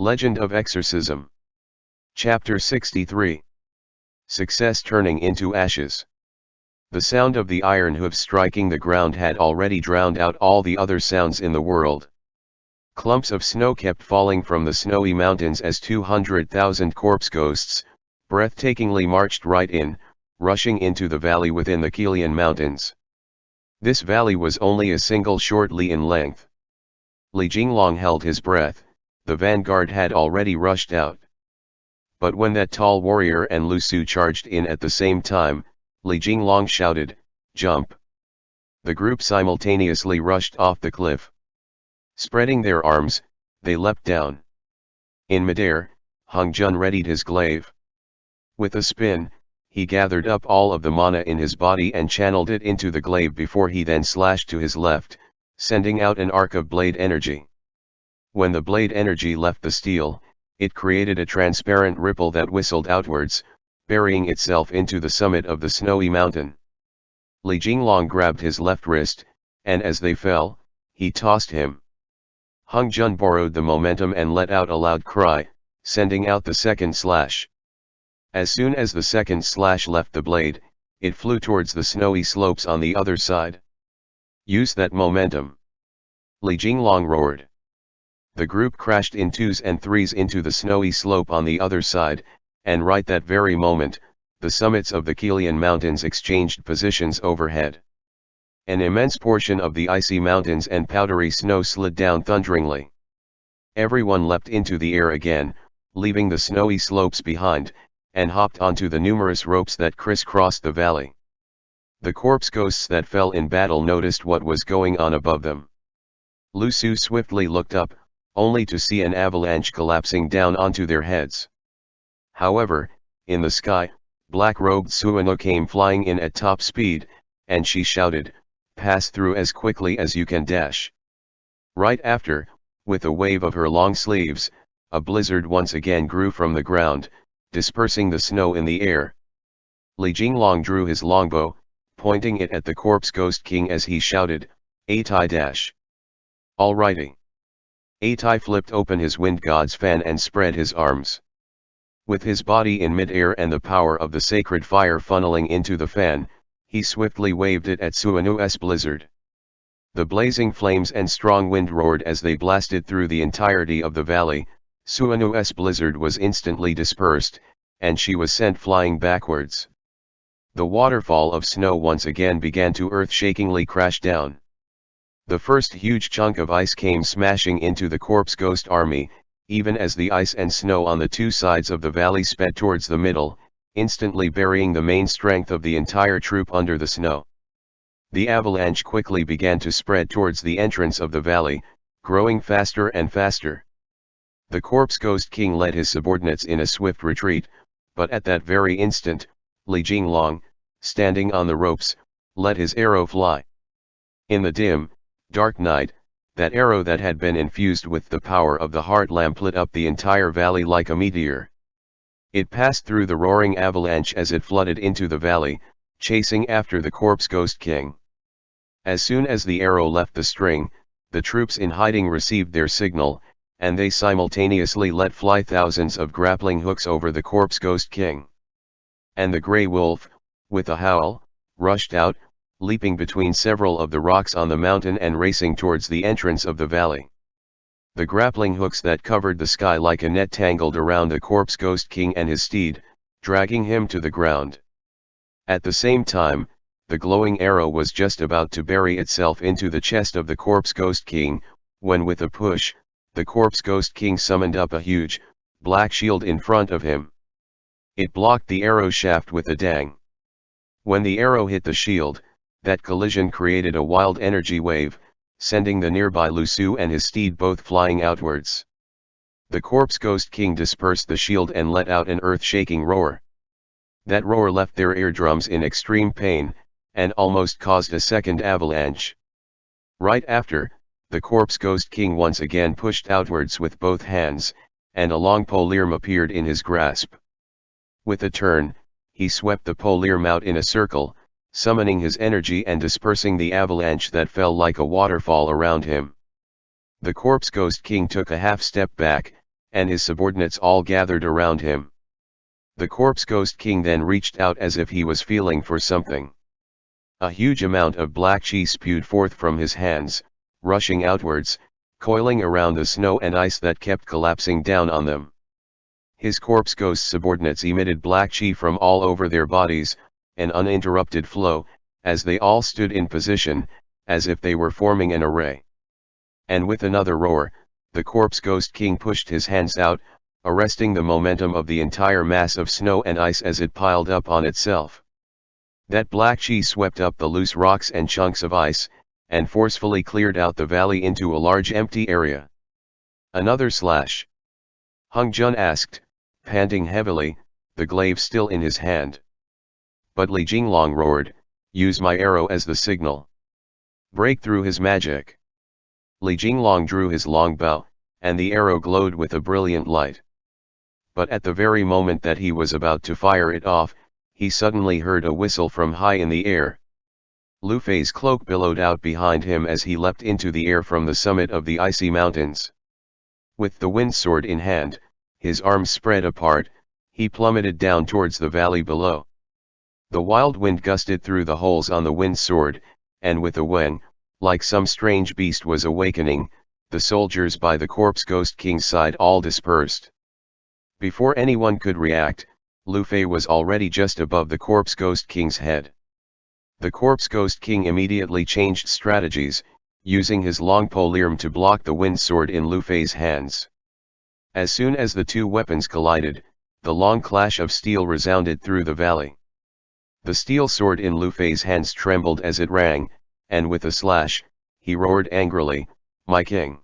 Legend of Exorcism. Chapter 63. Success turning into ashes. The sound of the iron hoofs striking the ground had already drowned out all the other sounds in the world. Clumps of snow kept falling from the snowy mountains as 200,000 corpse ghosts, breathtakingly marched right in, rushing into the valley within the Qilian Mountains. This valley was only a single short li in length. Li Jinglong held his breath. The vanguard had already rushed out. But when that tall warrior and Lu Su charged in at the same time, Li Jinglong shouted, "Jump!" The group simultaneously rushed off the cliff. Spreading their arms, they leapt down. In midair, Hung Jun readied his glaive. With a spin, he gathered up all of the mana in his body and channeled it into the glaive before he then slashed to his left, sending out an arc of blade energy. When the blade energy left the steel, it created a transparent ripple that whistled outwards, burying itself into the summit of the snowy mountain. Li Jinglong grabbed his left wrist, and as they fell, he tossed him. Hung Jun borrowed the momentum and let out a loud cry, sending out the second slash. As soon as the second slash left the blade, it flew towards the snowy slopes on the other side. "Use that momentum!" Li Jinglong roared. The group crashed in twos and threes into the snowy slope on the other side, and right that very moment, the summits of the Qilian Mountains exchanged positions overhead. An immense portion of the icy mountains and powdery snow slid down thunderingly. Everyone leapt into the air again, leaving the snowy slopes behind, and hopped onto the numerous ropes that crisscrossed the valley. The corpse ghosts that fell in battle noticed what was going on above them. Lu Su swiftly looked up, only to see an avalanche collapsing down onto their heads. However, in the sky, black-robed Suano came flying in at top speed, and she shouted, "Pass through as quickly as you can dash." Right after, with a wave of her long sleeves, a blizzard once again grew from the ground, dispersing the snow in the air. Li Jinglong drew his longbow, pointing it at the corpse ghost king as he shouted, "Atai dash!" "Alrighty." Atai flipped open his wind god's fan and spread his arms. With his body in mid-air and the power of the sacred fire funneling into the fan, he swiftly waved it at Suanu's blizzard. The blazing flames and strong wind roared as they blasted through the entirety of the valley. Suanu's blizzard was instantly dispersed, and she was sent flying backwards. The waterfall of snow once again began to earth-shakingly crash down. The first huge chunk of ice came smashing into the corpse ghost army, even as the ice and snow on the two sides of the valley sped towards the middle, instantly burying the main strength of the entire troop under the snow. The avalanche quickly began to spread towards the entrance of the valley, growing faster and faster. The corpse ghost king led his subordinates in a swift retreat, but at that very instant, Li Jinglong, standing on the ropes, let his arrow fly. In the dim, dark night, that arrow that had been infused with the power of the heart lamp lit up the entire valley like a meteor. It passed through the roaring avalanche as it flooded into the valley, chasing after the corpse ghost king. As soon as the arrow left the string, the troops in hiding received their signal, and they simultaneously let fly thousands of grappling hooks over the corpse ghost king. And the grey wolf, with a howl, rushed out, leaping between several of the rocks on the mountain and racing towards the entrance of the valley. The grappling hooks that covered the sky like a net tangled around the corpse ghost king and his steed, dragging him to the ground. At the same time, the glowing arrow was just about to bury itself into the chest of the corpse ghost king, when with a push, the corpse ghost king summoned up a huge, black shield in front of him. It blocked the arrow shaft with a dang. When the arrow hit the shield, that collision created a wild energy wave, sending the nearby Lu Su and his steed both flying outwards. The corpse ghost king dispersed the shield and let out an earth-shaking roar. That roar left their eardrums in extreme pain, and almost caused a second avalanche. Right after, the corpse ghost king once again pushed outwards with both hands, and a long polearm appeared in his grasp. With a turn, he swept the polearm out in a circle, summoning his energy and dispersing the avalanche that fell like a waterfall around him. The corpse ghost king took a half step back, and his subordinates all gathered around him. The corpse ghost king then reached out as if he was feeling for something. A huge amount of black chi spewed forth from his hands, rushing outwards, coiling around the snow and ice that kept collapsing down on them. His corpse ghost subordinates emitted black chi from all over their bodies, an uninterrupted flow, as they all stood in position, as if they were forming an array. And with another roar, the corpse ghost king pushed his hands out, arresting the momentum of the entire mass of snow and ice as it piled up on itself. That black chi swept up the loose rocks and chunks of ice, and forcefully cleared out the valley into a large empty area. Another slash. Hung Jun asked, panting heavily, the glaive still in his hand. But Li Jinglong roared, use my arrow as the signal. Break through his magic. Li Jinglong drew his long bow, and the arrow glowed with a brilliant light. But at the very moment that he was about to fire it off, he suddenly heard a whistle from high in the air. Lu Fei's cloak billowed out behind him as he leapt into the air from the summit of the icy mountains. With the wind sword in hand, his arms spread apart, he plummeted down towards the valley below. The wild wind gusted through the holes on the wind sword, and with a weng, like some strange beast was awakening, the soldiers by the corpse ghost king's side all dispersed. Before anyone could react, Lu Fei was already just above the corpse ghost king's head. The corpse ghost king immediately changed strategies, using his long poliarm to block the wind sword in Lu Fei's hands. As soon as the two weapons collided, the long clash of steel resounded through the valley. The steel sword in Lu Fei's hands trembled as it rang, and with a slash, he roared angrily, "My king!"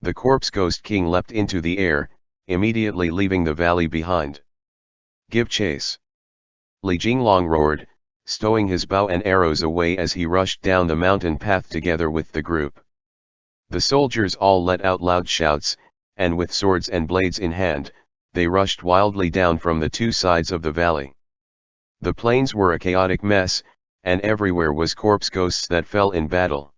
The corpse ghost king leapt into the air, immediately leaving the valley behind. Give chase! Li Jinglong roared, stowing his bow and arrows away as he rushed down the mountain path together with the group. The soldiers all let out loud shouts, and with swords and blades in hand, they rushed wildly down from the two sides of the valley. The plains were a chaotic mess, and everywhere was corpse ghosts that fell in battle.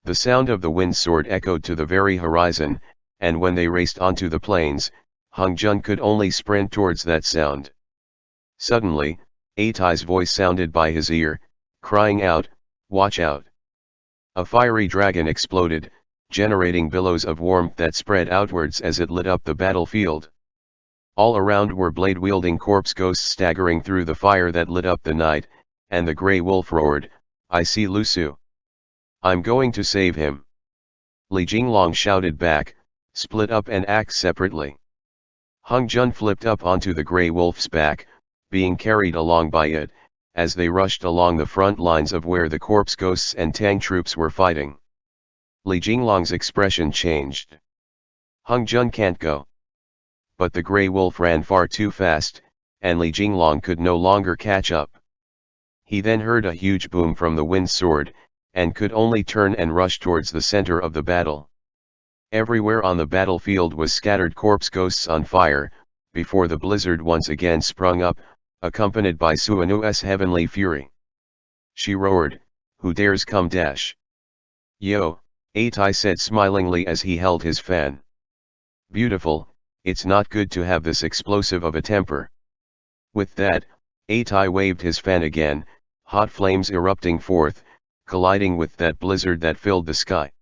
The sound of the wind sword echoed to the very horizon, and when they raced onto the plains, Hung Jun could only sprint towards that sound. Suddenly, Atai's voice sounded by his ear, crying out, "Watch out!" A fiery dragon exploded, generating billows of warmth that spread outwards as it lit up the battlefield. All around were blade-wielding corpse ghosts staggering through the fire that lit up the night, and the grey wolf roared, "I see Lu Su. I'm going to save him." Li Jinglong shouted back, "Split up and act separately." Hung Jun flipped up onto the grey wolf's back, being carried along by it, as they rushed along the front lines of where the corpse ghosts and Tang troops were fighting. Li Jinglong's expression changed. Hung Jun can't go. But the grey wolf ran far too fast, and Li Jinglong could no longer catch up. He then heard a huge boom from the wind sword, and could only turn and rush towards the center of the battle. Everywhere on the battlefield was scattered corpse ghosts on fire, before the blizzard once again sprung up, accompanied by Suanu's heavenly fury. She roared, "Who dares come dash?" "Yo," Atai said smilingly as he held his fan. "Beautiful, it's not good to have this explosive of a temper." With that, Atai waved his fan again, hot flames erupting forth, colliding with that blizzard that filled the sky.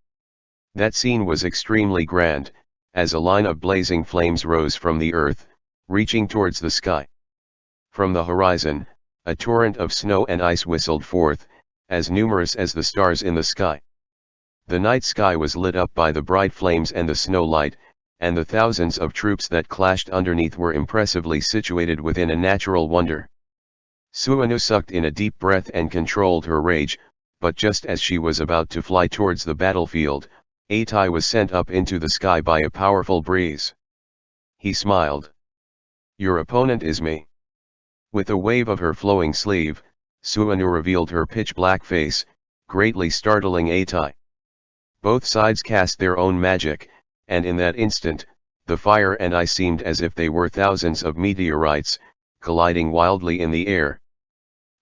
That scene was extremely grand, as a line of blazing flames rose from the earth, reaching towards the sky. From the horizon, a torrent of snow and ice whistled forth, as numerous as the stars in the sky. The night sky was lit up by the bright flames and the snow light, and the thousands of troops that clashed underneath were impressively situated within a natural wonder. Suanu sucked in a deep breath and controlled her rage, but just as she was about to fly towards the battlefield, Atai was sent up into the sky by a powerful breeze. He smiled. "Your opponent is me." With a wave of her flowing sleeve, Suanu revealed her pitch-black face, greatly startling Atai. Both sides cast their own magic, and in that instant, the fire and ice seemed as if they were thousands of meteorites, colliding wildly in the air.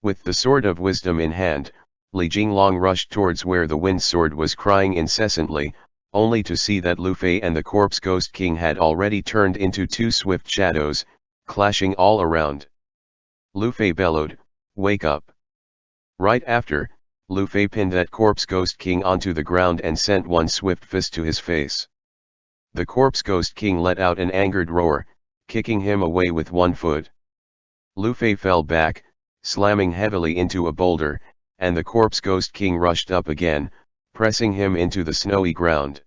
With the sword of wisdom in hand, Li Jinglong rushed towards where the wind sword was crying incessantly, only to see that Lu Fei and the corpse ghost king had already turned into two swift shadows, clashing all around. Lu Fei bellowed, "Wake up!" Right after, Lu Fei pinned that corpse ghost king onto the ground and sent one swift fist to his face. The corpse ghost king let out an angered roar, kicking him away with one foot. Lu Fei fell back, slamming heavily into a boulder, and the corpse ghost king rushed up again, pressing him into the snowy ground.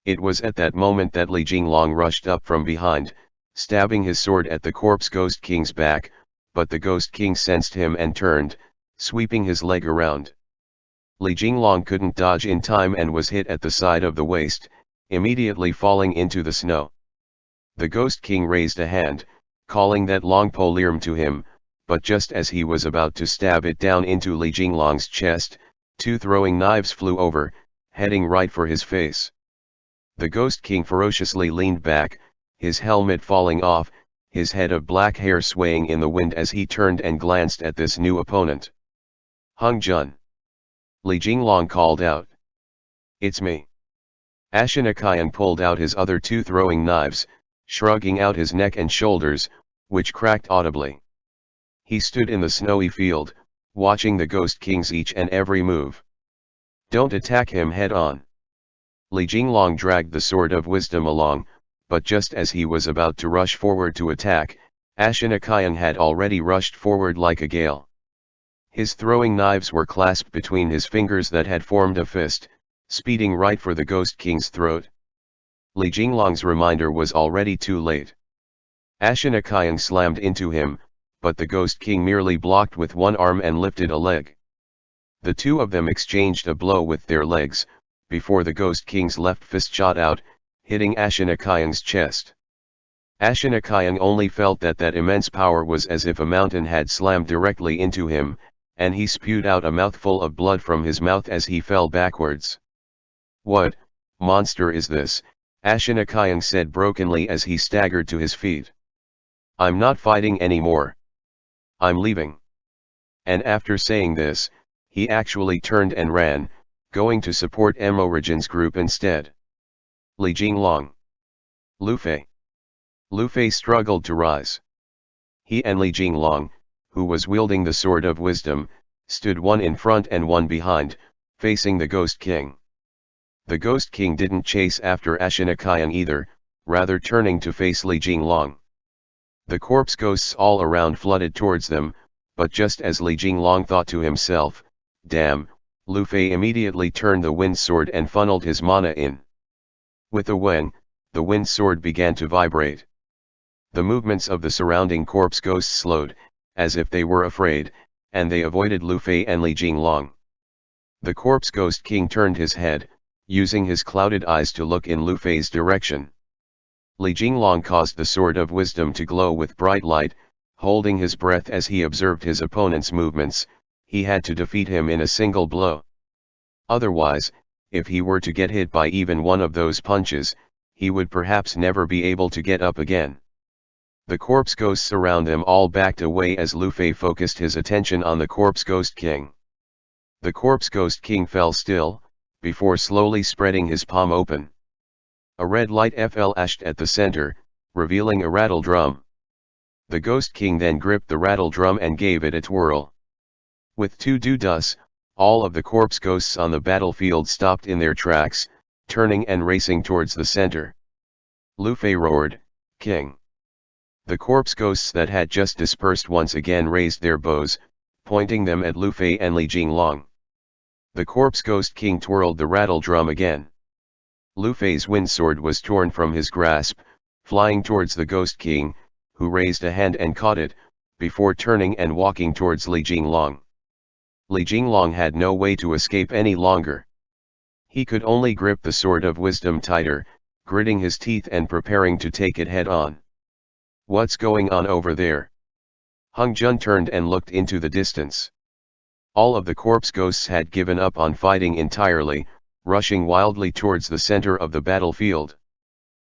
It was at that moment that Li Jinglong rushed up from behind, stabbing his sword at the corpse ghost king's back, but the ghost king sensed him and turned, sweeping his leg around. Li Jinglong couldn't dodge in time and was hit at the side of the waist, immediately falling into the snow. The ghost king raised a hand, calling that long po lirm to him, but just as he was about to stab it down into Li Jinglong's chest, two throwing knives flew over, heading right for his face. The ghost king ferociously leaned back, his helmet falling off, his head of black hair swaying in the wind as he turned and glanced at this new opponent. "Hung Jun!" Li Jinglong called out. "It's me." Ashinakayan pulled out his other two throwing knives, shrugging out his neck and shoulders, which cracked audibly. He stood in the snowy field, watching the ghost king's each and every move. "Don't attack him head on." Li Jinglong dragged the sword of wisdom along, but just as he was about to rush forward to attack, Ashinakayan had already rushed forward like a gale. His throwing knives were clasped between his fingers that had formed a fist, speeding right for the ghost king's throat. Li Jinglong's reminder was already too late. Ashinakayan slammed into him, but the ghost king merely blocked with one arm and lifted a leg. The two of them exchanged a blow with their legs, before the ghost king's left fist shot out, hitting Ashinakayan's chest. Ashinakayan only felt that immense power was as if a mountain had slammed directly into him, and he spewed out a mouthful of blood from his mouth as he fell backwards. "What monster is this?" Ashinakayan said brokenly as he staggered to his feet. "I'm not fighting anymore. I'm leaving." And after saying this, he actually turned and ran, going to support Emorigin's group instead. Li Jinglong. Lu Fei. Lu Fei struggled to rise. He and Li Jinglong, who was wielding the sword of wisdom, stood one in front and one behind, facing the ghost king. The ghost king didn't chase after Ashinakayan either, rather turning to face Li Jinglong. The corpse ghosts all around flooded towards them, but just as Li Jinglong thought to himself, "Damn," Lu Fei immediately turned the wind sword and funneled his mana in. With a weng, the wind sword began to vibrate. The movements of the surrounding corpse ghosts slowed, as if they were afraid, and they avoided Lu Fei and Li Jinglong. The corpse ghost king turned his head, using his clouded eyes to look in Lu Fei's direction. Li Jinglong caused the sword of wisdom to glow with bright light, holding his breath as he observed his opponent's movements. He had to defeat him in a single blow. Otherwise, if he were to get hit by even one of those punches, he would perhaps never be able to get up again. The corpse ghosts around them all backed away as Lu Fei focused his attention on the corpse ghost king. The corpse ghost king fell still, before slowly spreading his palm open. A red light flashed at the center, revealing a rattle drum. The ghost king then gripped the rattle drum and gave it a twirl. With two doo-dus, all of the corpse ghosts on the battlefield stopped in their tracks, turning and racing towards the center. Lu Fei roared, "King!" The corpse ghosts that had just dispersed once again raised their bows, pointing them at Lu Fei and Li Jinglong. The corpse ghost king twirled the rattle drum again. Lu Fei's wind sword was torn from his grasp, flying towards the ghost king, who raised a hand and caught it, before turning and walking towards Li Jinglong. Li Jinglong had no way to escape any longer. He could only grip the sword of wisdom tighter, gritting his teeth and preparing to take it head on. "What's going on over there?" Hung Jun turned and looked into the distance. All of the corpse ghosts had given up on fighting entirely, rushing wildly towards the center of the battlefield.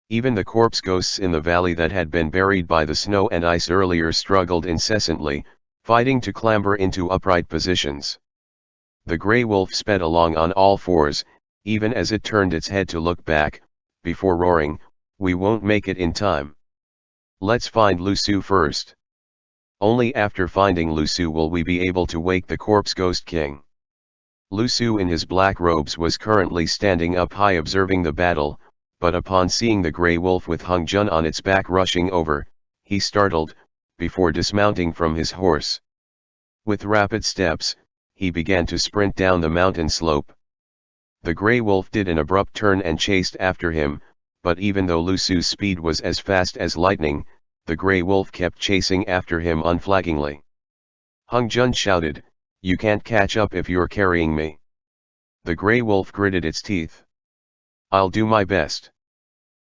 Even the corpse ghosts in the valley that had been buried by the snow and ice earlier struggled incessantly, fighting to clamber into upright positions. The grey wolf sped along on all fours, even as it turned its head to look back, before roaring, "We won't make it in time. Let's find Lu Su first. Only after finding Lu Su will we be able to wake the corpse ghost king." Lu Su in his black robes was currently standing up high observing the battle, but upon seeing the grey wolf with Hung Jun on its back rushing over, he startled, before dismounting from his horse. With rapid steps, he began to sprint down the mountain slope. The grey wolf did an abrupt turn and chased after him, but even though Lu Su's speed was as fast as lightning, the grey wolf kept chasing after him unflaggingly. Hung Jun shouted, "You can't catch up if you're carrying me." The grey wolf gritted its teeth. "I'll do my best."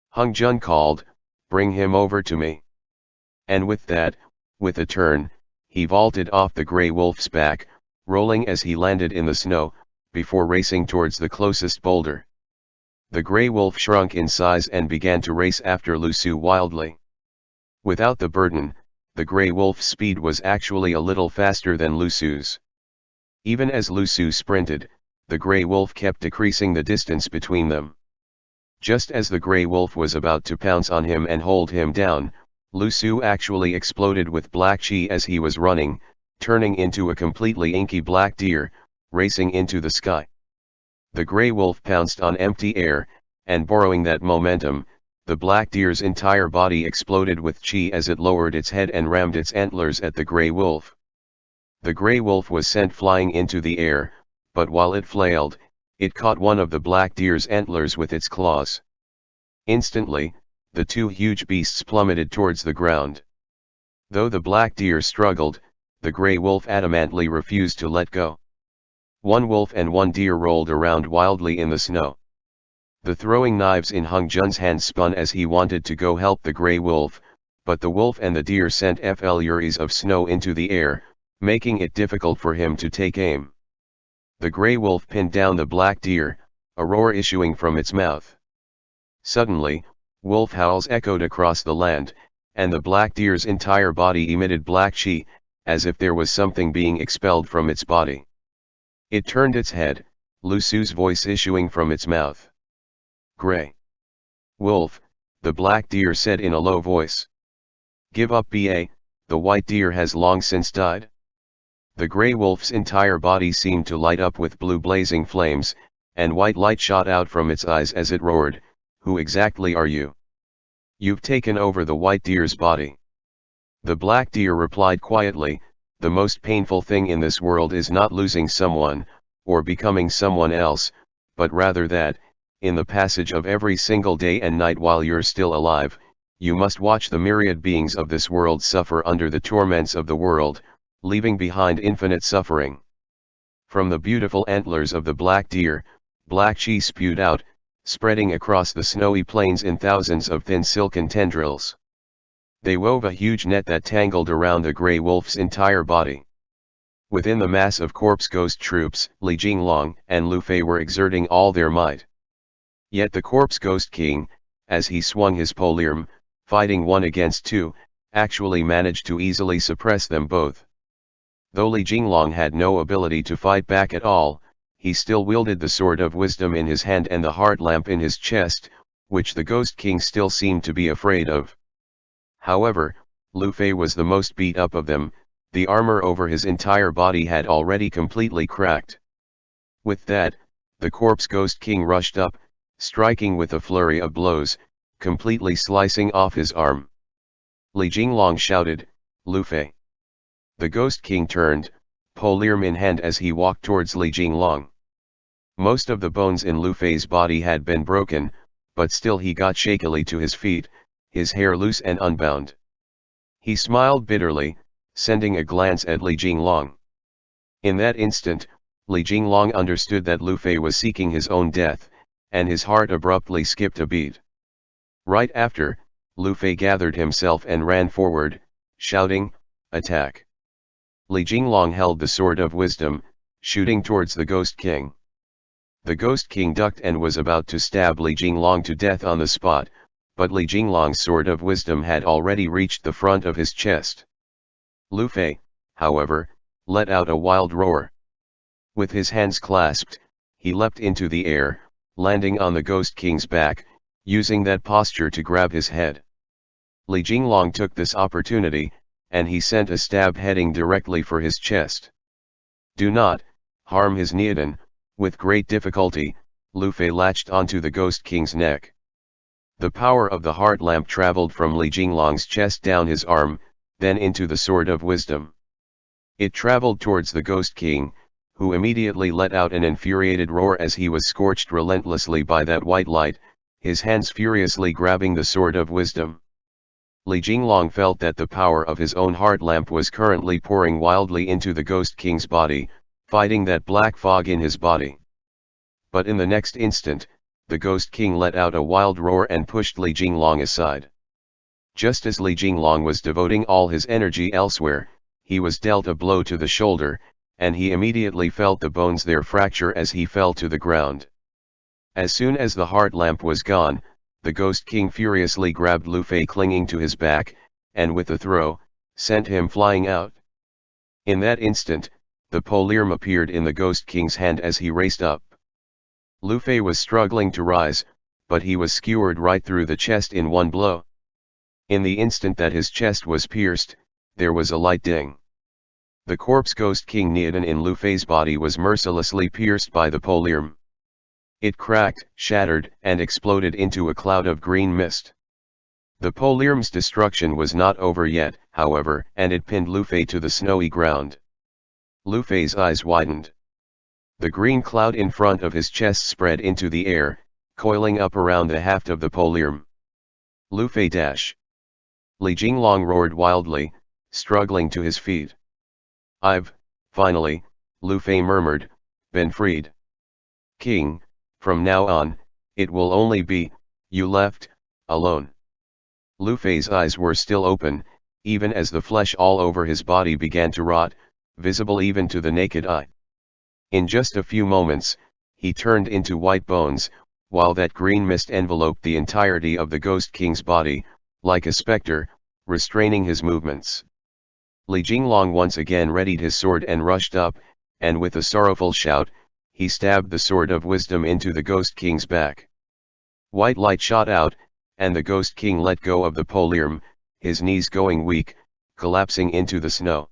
Hung Jun called, "Bring him over to me." And with that, with a turn, he vaulted off the grey wolf's back, rolling as he landed in the snow, before racing towards the closest boulder. The grey wolf shrunk in size and began to race after Lu Su wildly. Without the burden, the grey wolf's speed was actually a little faster than Lu Su's. Even as Lu Su sprinted, the grey wolf kept decreasing the distance between them. Just as the grey wolf was about to pounce on him and hold him down, Lu Su actually exploded with black chi as he was running, turning into a completely inky black deer, racing into the sky. The grey wolf pounced on empty air, and borrowing that momentum, the black deer's entire body exploded with chi as it lowered its head and rammed its antlers at the grey wolf. The grey wolf was sent flying into the air, but while it flailed, it caught one of the black deer's antlers with its claws. Instantly, the two huge beasts plummeted towards the ground. Though the black deer struggled, the grey wolf adamantly refused to let go. One wolf and one deer rolled around wildly in the snow. The throwing knives in Hung Jun's hands spun as he wanted to go help the grey wolf, but the wolf and the deer sent flurries of snow into the air, making it difficult for him to take aim. The grey wolf pinned down the black deer, a roar issuing from its mouth. Suddenly, wolf howls echoed across the land, and the black deer's entire body emitted black chi, as if there was something being expelled from its body. It turned its head, Lu Su's voice issuing from its mouth. "Grey wolf," the black deer said in a low voice. "Give up ba, the white deer has long since died." The grey wolf's entire body seemed to light up with blue blazing flames, and white light shot out from its eyes as it roared, "Who exactly are you? You've taken over the white deer's body." The black deer replied quietly, "The most painful thing in this world is not losing someone, or becoming someone else, but rather that, in the passage of every single day and night while you're still alive, you must watch the myriad beings of this world suffer under the torments of the world, leaving behind infinite suffering." From the beautiful antlers of the black deer, black chi spewed out, spreading across the snowy plains in thousands of thin silken tendrils. They wove a huge net that tangled around the grey wolf's entire body. Within the mass of corpse ghost troops, Li Jinglong and Lu Fei were exerting all their might. Yet the corpse ghost king, as he swung his poliarm, fighting one against two, actually managed to easily suppress them both. Though Li Jinglong had no ability to fight back at all, he still wielded the sword of wisdom in his hand and the heart lamp in his chest, which the ghost king still seemed to be afraid of. However, Lu Fei was the most beat up of them, the armor over his entire body had already completely cracked. With that, the corpse ghost king rushed up, striking with a flurry of blows, completely slicing off his arm. Li Jinglong shouted, "Lu Fei." The ghost king turned, poliarm in hand as he walked towards Li Jinglong. Most of the bones in Lu Fei's body had been broken, but still he got shakily to his feet, his hair loose and unbound. He smiled bitterly, sending a glance at Li Jinglong. In that instant, Li Jinglong understood that Lu Fei was seeking his own death, and his heart abruptly skipped a beat. Right after, Lu Fei gathered himself and ran forward, shouting, "Attack!" Li Jinglong held the sword of wisdom, shooting towards the ghost king. The ghost king ducked and was about to stab Li Jinglong to death on the spot, but Li Jinglong's sword of wisdom had already reached the front of his chest. Lu Fei, however, let out a wild roar. With his hands clasped, he leapt into the air, landing on the Ghost King's back, using that posture to grab his head. Li Jinglong took this opportunity, and he sent a stab heading directly for his chest. Do not harm his Niadan. With great difficulty, Lu Fei latched onto the Ghost King's neck. The power of the heart lamp traveled from Li Jinglong's chest down his arm, then into the Sword of Wisdom. It traveled towards the Ghost King, who immediately let out an infuriated roar as he was scorched relentlessly by that white light, his hands furiously grabbing the Sword of Wisdom. Li Jinglong felt that the power of his own heart lamp was currently pouring wildly into the Ghost King's body, fighting that black fog in his body. But in the next instant, the Ghost King let out a wild roar and pushed Li Jinglong aside. Just as Li Jinglong was devoting all his energy elsewhere, he was dealt a blow to the shoulder, and he immediately felt the bones there fracture as he fell to the ground. As soon as the heart lamp was gone, the Ghost King furiously grabbed Lu Fei clinging to his back, and with a throw, sent him flying out. In that instant, the polearm appeared in the Ghost King's hand as he raced up. Lu Fei was struggling to rise, but he was skewered right through the chest in one blow. In the instant that his chest was pierced, there was a light ding. The corpse Ghost King Niadan in Lu Fei's body was mercilessly pierced by the polearm. It cracked, shattered, and exploded into a cloud of green mist. The polearm's destruction was not over yet, however, and it pinned Lu Fei to the snowy ground. Lu Fei's eyes widened. The green cloud in front of his chest spread into the air, coiling up around the haft of the polearm. Lu Fei dash! Li Jinglong roared wildly, struggling to his feet. I've, finally, Lu Fei murmured, been freed. King, from now on, it will only be, you left, alone. Lu Fei's eyes were still open, even as the flesh all over his body began to rot, visible even to the naked eye. In just a few moments, he turned into white bones, while that green mist enveloped the entirety of the Ghost King's body, like a specter, restraining his movements. Li Jinglong once again readied his sword and rushed up, and with a sorrowful shout, he stabbed the Sword of Wisdom into the Ghost King's back. White light shot out, and the Ghost King let go of the polearm, his knees going weak, collapsing into the snow.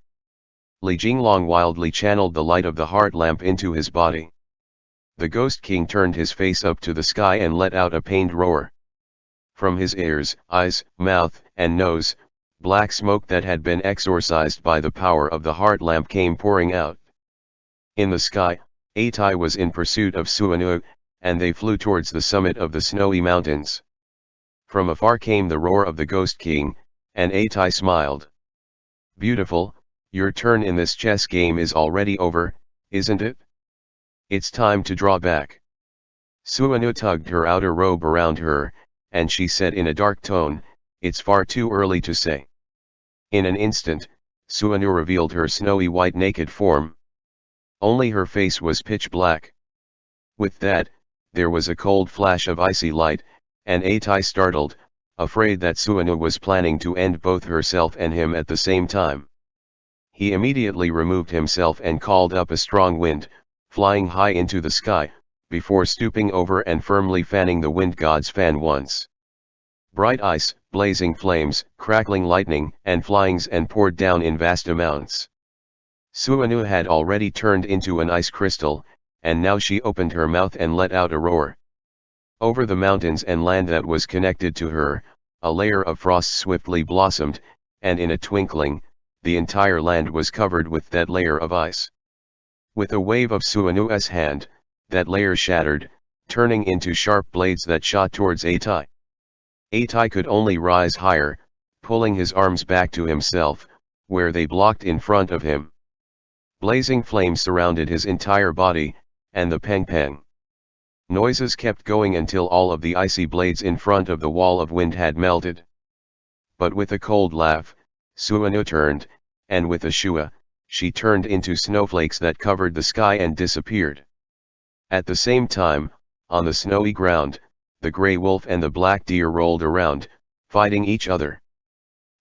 Li Jinglong wildly channeled the light of the heart lamp into his body. The Ghost King turned his face up to the sky and let out a pained roar. From his ears, eyes, mouth, and nose, black smoke that had been exorcised by the power of the heart lamp came pouring out. In the sky, Atai was in pursuit of Suanu, and they flew towards the summit of the snowy mountains. From afar came the roar of the Ghost King, and Atai smiled. Beautiful, your turn in this chess game is already over, isn't it? It's time to draw back. Suanu tugged her outer robe around her, and she said in a dark tone, it's far too early to say. In an instant, Suanu revealed her snowy white naked form. Only her face was pitch black. With that, there was a cold flash of icy light, and Atai startled, afraid that Suanu was planning to end both herself and him at the same time. He immediately removed himself and called up a strong wind, flying high into the sky, before stooping over and firmly fanning the wind god's fan once. Bright ice, blazing flames, crackling lightning, and flyings and poured down in vast amounts. Suanu had already turned into an ice crystal, and now she opened her mouth and let out a roar. Over the mountains and land that was connected to her, a layer of frost swiftly blossomed, and in a twinkling, the entire land was covered with that layer of ice. With a wave of Suanu's hand, that layer shattered, turning into sharp blades that shot towards Atai. Atai could only rise higher, pulling his arms back to himself, where they blocked in front of him. Blazing flames surrounded his entire body, and the peng-peng noises kept going until all of the icy blades in front of the wall of wind had melted. But with a cold laugh, Suanu turned, and with a shua, she turned into snowflakes that covered the sky and disappeared. At the same time, on the snowy ground, the gray wolf and the black deer rolled around, fighting each other.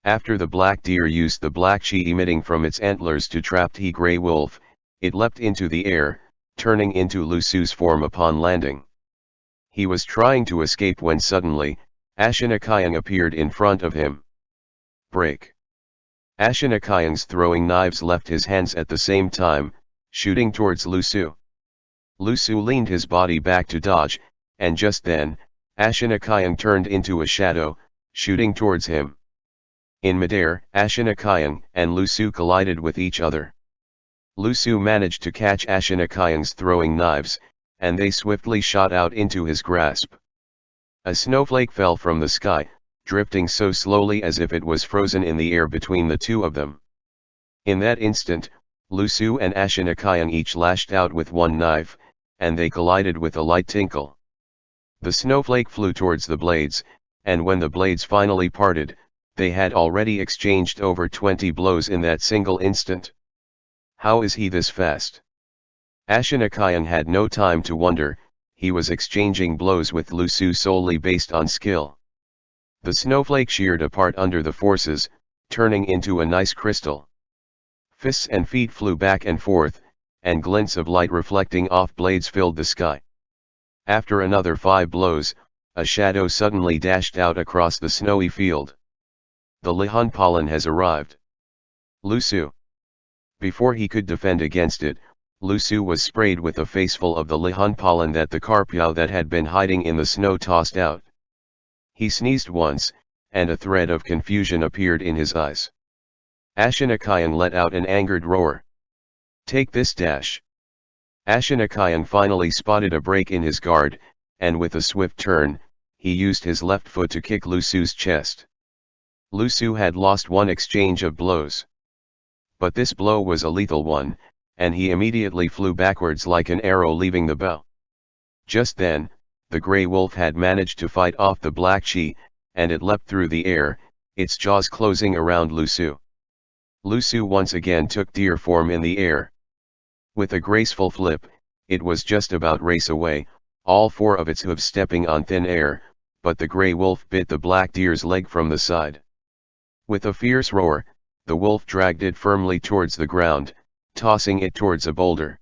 After the black deer used the black chi emitting from its antlers to trap the gray wolf, it leapt into the air, turning into Lu Su's form upon landing. He was trying to escape when suddenly, Ashinakayang appeared in front of him. Break! Ashinakayang's throwing knives left his hands at the same time, shooting towards Lu Su. Lu Su leaned his body back to dodge, and just then, Ashinakayang turned into a shadow, shooting towards him. In midair, Ashinakayang and Lu Su collided with each other. Lu Su managed to catch Ashinakayang's throwing knives, and they swiftly shot out into his grasp. A snowflake fell from the sky, drifting so slowly as if it was frozen in the air between the two of them. In that instant, Lu Su and Ashinakayang each lashed out with one knife, and they collided with a light tinkle. The snowflake flew towards the blades, and when the blades finally parted, they had already exchanged over 20 blows in that single instant. How is he this fast? Ashinakayang had no time to wonder, he was exchanging blows with Lu Su solely based on skill. The snowflake sheared apart under the forces, turning into a nice crystal. Fists and feet flew back and forth, and glints of light reflecting off blades filled the sky. After another 5 blows, a shadow suddenly dashed out across the snowy field. The Lihun pollen has arrived. Lu Su. Before he could defend against it, Lu Su was sprayed with a faceful of the Lihun pollen that the Karpiao that had been hiding in the snow tossed out. He sneezed once, and a thread of confusion appeared in his eyes. Ashinakayang let out an angered roar. Take this dash! Ashinakayang finally spotted a break in his guard, and with a swift turn, he used his left foot to kick Lu Su's chest. Lu Su had lost one exchange of blows. But this blow was a lethal one, and he immediately flew backwards like an arrow leaving the bow. Just then, the grey wolf had managed to fight off the black chi, and it leapt through the air, its jaws closing around Lu Su. Lu Su once again took deer form in the air. With a graceful flip, it was just about race away, all 4 of its hooves stepping on thin air, but the grey wolf bit the black deer's leg from the side. With a fierce roar, the wolf dragged it firmly towards the ground, tossing it towards a boulder.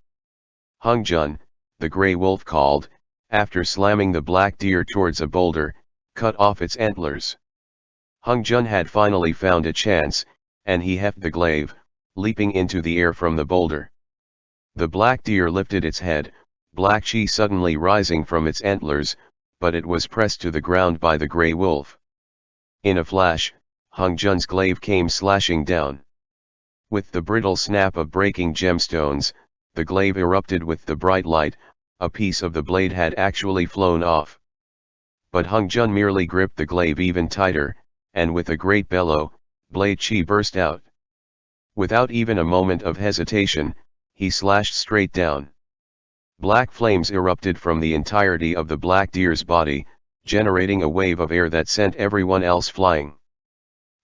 Hung Jun, the grey wolf called, after slamming the black deer towards a boulder, cut off its antlers. Hung Jun had finally found a chance, and he heft the glaive, leaping into the air from the boulder. The black deer lifted its head, black chi suddenly rising from its antlers, but it was pressed to the ground by the grey wolf. In a flash, Hung Jun's glaive came slashing down. With the brittle snap of breaking gemstones, the glaive erupted with the bright light, a piece of the blade had actually flown off. But Hung Jun merely gripped the glaive even tighter, and with a great bellow, blade chi burst out. Without even a moment of hesitation, he slashed straight down. Black flames erupted from the entirety of the black deer's body, generating a wave of air that sent everyone else flying.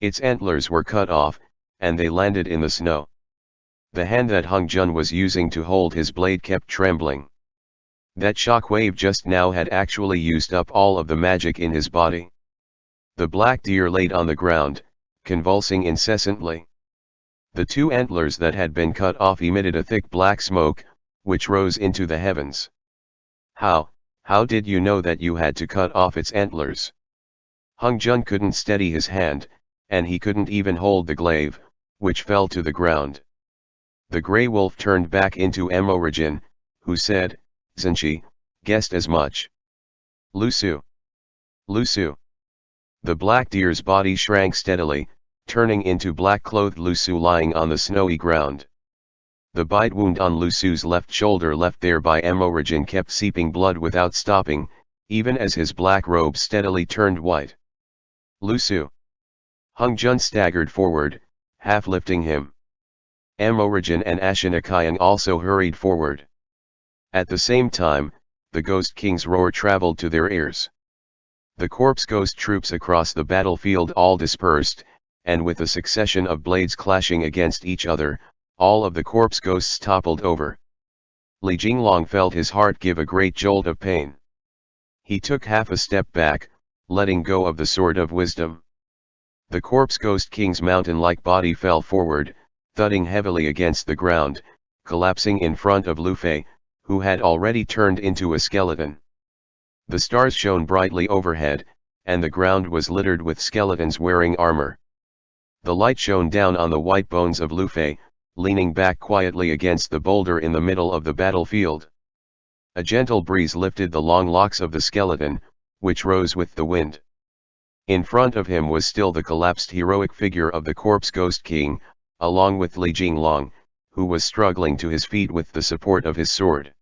Its antlers were cut off, and they landed in the snow. The hand that Hung Jun was using to hold his blade kept trembling. That shock wave just now had actually used up all of the magic in his body. The black deer laid on the ground, convulsing incessantly. The 2 antlers that had been cut off emitted a thick black smoke, which rose into the heavens. How did you know that you had to cut off its antlers? Hung Jun couldn't steady his hand, and he couldn't even hold the glaive, which fell to the ground. The grey wolf turned back into Emorigin, who said, Zenchi, guessed as much. Lu Su. Lu Su. The black deer's body shrank steadily, turning into black-clothed Lu Su lying on the snowy ground. The bite wound on Lu Su's left shoulder left there by Emorigin kept seeping blood without stopping, even as his black robe steadily turned white. Lu Su. Hung Jun staggered forward, half lifting him. Emorigin and Ashinakayang also hurried forward. At the same time, the Ghost King's roar traveled to their ears. The corpse ghost troops across the battlefield all dispersed, and with a succession of blades clashing against each other, all of the corpse ghosts toppled over. Li Jinglong felt his heart give a great jolt of pain. He took half a step back, letting go of the sword of wisdom. The corpse ghost king's mountain-like body fell forward, thudding heavily against the ground, collapsing in front of Lu Fei, who had already turned into a skeleton. The stars shone brightly overhead, and the ground was littered with skeletons wearing armor. The light shone down on the white bones of Lu Fei, leaning back quietly against the boulder in the middle of the battlefield. A gentle breeze lifted the long locks of the skeleton, which rose with the wind. In front of him was still the collapsed heroic figure of the corpse ghost king, along with Li Jinglong, who was struggling to his feet with the support of his sword.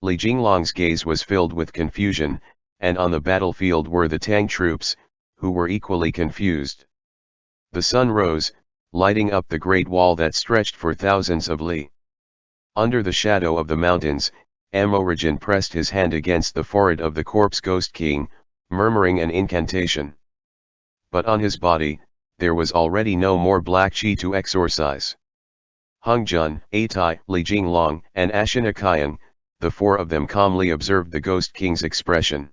Li Jinglong's gaze was filled with confusion, and on the battlefield were the Tang troops, who were equally confused. The sun rose, lighting up the great wall that stretched for thousands of li. Under the shadow of the mountains, Amorigen pressed his hand against the forehead of the corpse ghost king, murmuring an incantation. But on his body, there was already no more black qi to exorcise. Hung Jun, Atai, Li Jinglong, and Ashinakayan, the four of them calmly observed the ghost king's expression.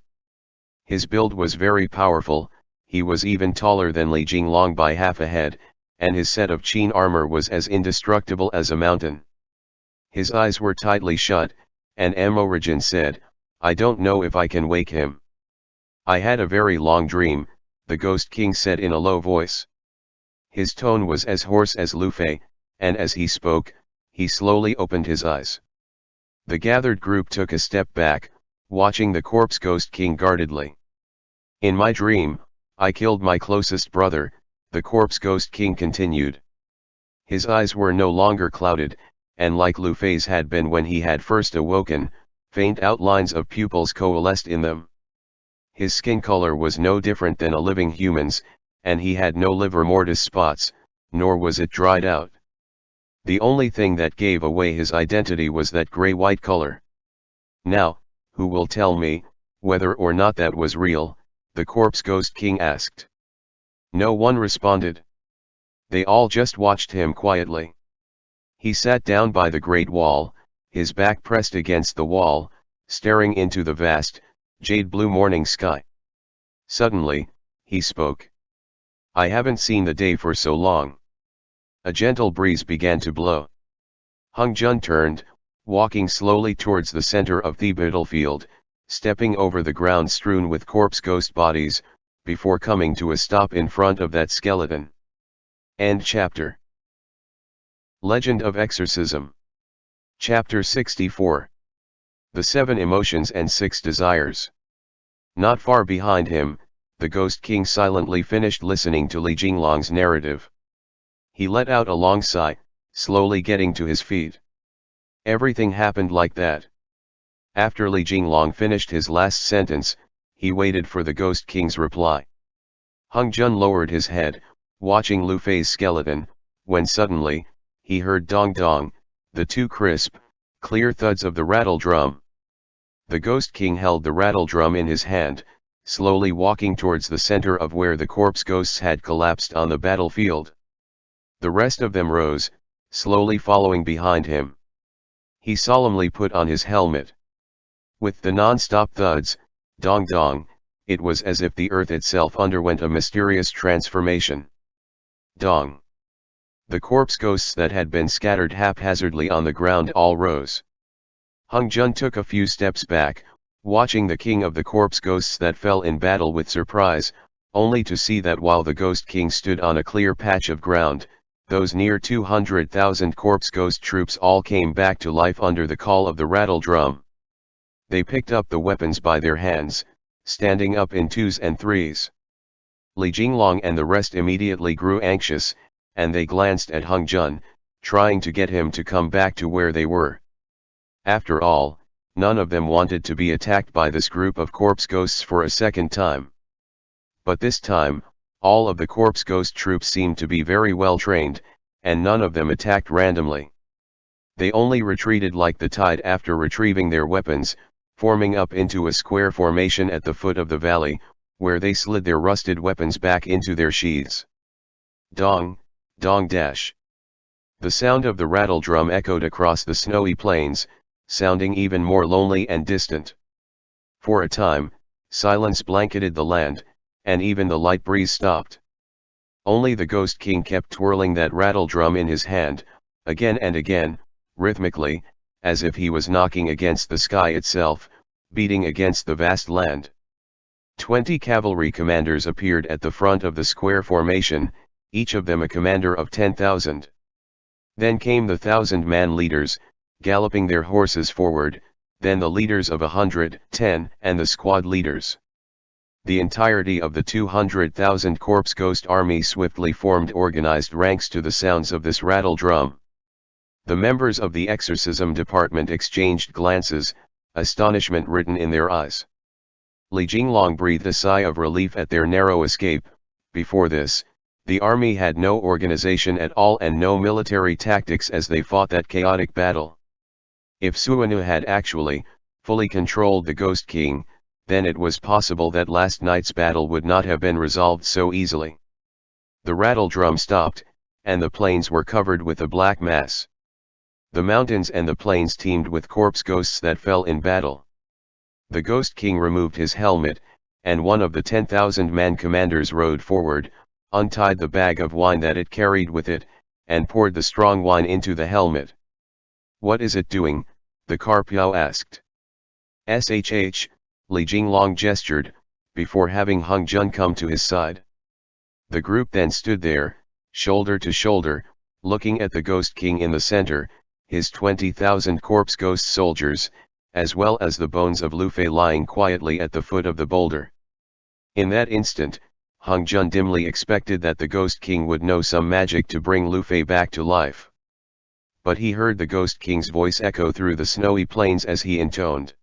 His build was very powerful, he was even taller than Li Jinglong by half a head, and his set of qin armor was as indestructible as a mountain. His eyes were tightly shut, and Amorigen said, "I don't know if I can wake him." "I had a very long dream," the ghost king said in a low voice. His tone was as hoarse as Lu Fei, and as he spoke, he slowly opened his eyes. The gathered group took a step back, watching the corpse ghost king guardedly. "In my dream, I killed my closest brother," the corpse ghost king continued. His eyes were no longer clouded, and like Lu Fei's had been when he had first awoken, faint outlines of pupils coalesced in them. His skin color was no different than a living human's, and he had no livor mortis spots, nor was it dried out. The only thing that gave away his identity was that gray-white color. "Now, who will tell me, whether or not that was real?" the corpse ghost king asked. No one responded. They all just watched him quietly. He sat down by the great wall, his back pressed against the wall, staring into the vast, jade-blue morning sky. Suddenly, he spoke. "I haven't seen the day for so long." A gentle breeze began to blow. Hung Jun turned, walking slowly towards the center of the battlefield, stepping over the ground strewn with corpse ghost bodies, before coming to a stop in front of that skeleton. End chapter. Legend of Exorcism. Chapter 64. The 7 Emotions and 6 Desires. Not far behind him, the Ghost King silently finished listening to Li Jinglong's narrative. He let out a long sigh, slowly getting to his feet. Everything happened like that. After Li Jinglong finished his last sentence, he waited for the Ghost King's reply. Hung Jun lowered his head, watching Lu Fei's skeleton, when suddenly, he heard dong dong, the 2 crisp, clear thuds of the rattle drum. The Ghost King held the rattle drum in his hand, slowly walking towards the center of where the corpse ghosts had collapsed on the battlefield. The rest of them rose, slowly following behind him. He solemnly put on his helmet. With the non-stop thuds, dong dong, it was as if the earth itself underwent a mysterious transformation. Dong. The corpse ghosts that had been scattered haphazardly on the ground all rose. Hung Jun took a few steps back, watching the king of the corpse ghosts that fell in battle with surprise, only to see that while the Ghost King stood on a clear patch of ground, those near 200,000 corpse ghost troops all came back to life under the call of the rattle drum. They picked up the weapons by their hands, standing up in 2s and 3s. Li Jinglong and the rest immediately grew anxious, and they glanced at Hung Jun, trying to get him to come back to where they were. After all, none of them wanted to be attacked by this group of corpse ghosts for a second time. But this time, all of the corpse ghost troops seemed to be very well trained, and none of them attacked randomly. They only retreated like the tide after retrieving their weapons, forming up into a square formation at the foot of the valley, where they slid their rusted weapons back into their sheaths. Dong, dong dash. The sound of the rattle drum echoed across the snowy plains, sounding even more lonely and distant. For a time, silence blanketed the land, and even the light breeze stopped. Only the Ghost King kept twirling that rattle drum in his hand, again and again, rhythmically, as if he was knocking against the sky itself, beating against the vast land. 20 cavalry commanders appeared at the front of the square formation, each of them a commander of 10,000. Then came the 1,000-man leaders, galloping their horses forward, then the leaders of 110, and the squad leaders. The entirety of the 200,000 corpse ghost army swiftly formed organized ranks to the sounds of this rattle drum. The members of the exorcism department exchanged glances, astonishment written in their eyes. Li Jinglong breathed a sigh of relief at their narrow escape. Before this, the army had no organization at all and no military tactics as they fought that chaotic battle. If Suanu had actually, fully controlled the Ghost King, then it was possible that last night's battle would not have been resolved so easily. The rattle drum stopped, and the plains were covered with a black mass. The mountains and the plains teemed with corpse ghosts that fell in battle. The Ghost King removed his helmet, and one of the 10,000-man commanders rode forward, untied the bag of wine that it carried with it, and poured the strong wine into the helmet. "What is it doing?" the Carpiao asked. "Shh," Li Jinglong gestured, before having Hung Jun come to his side. The group then stood there, shoulder to shoulder, looking at the Ghost King in the center, his 20,000 corpse ghost soldiers, as well as the bones of Lu Fei lying quietly at the foot of the boulder. In that instant, Hung Jun dimly expected that the Ghost King would know some magic to bring Lu Fei back to life. But he heard the Ghost King's voice echo through the snowy plains as he intoned.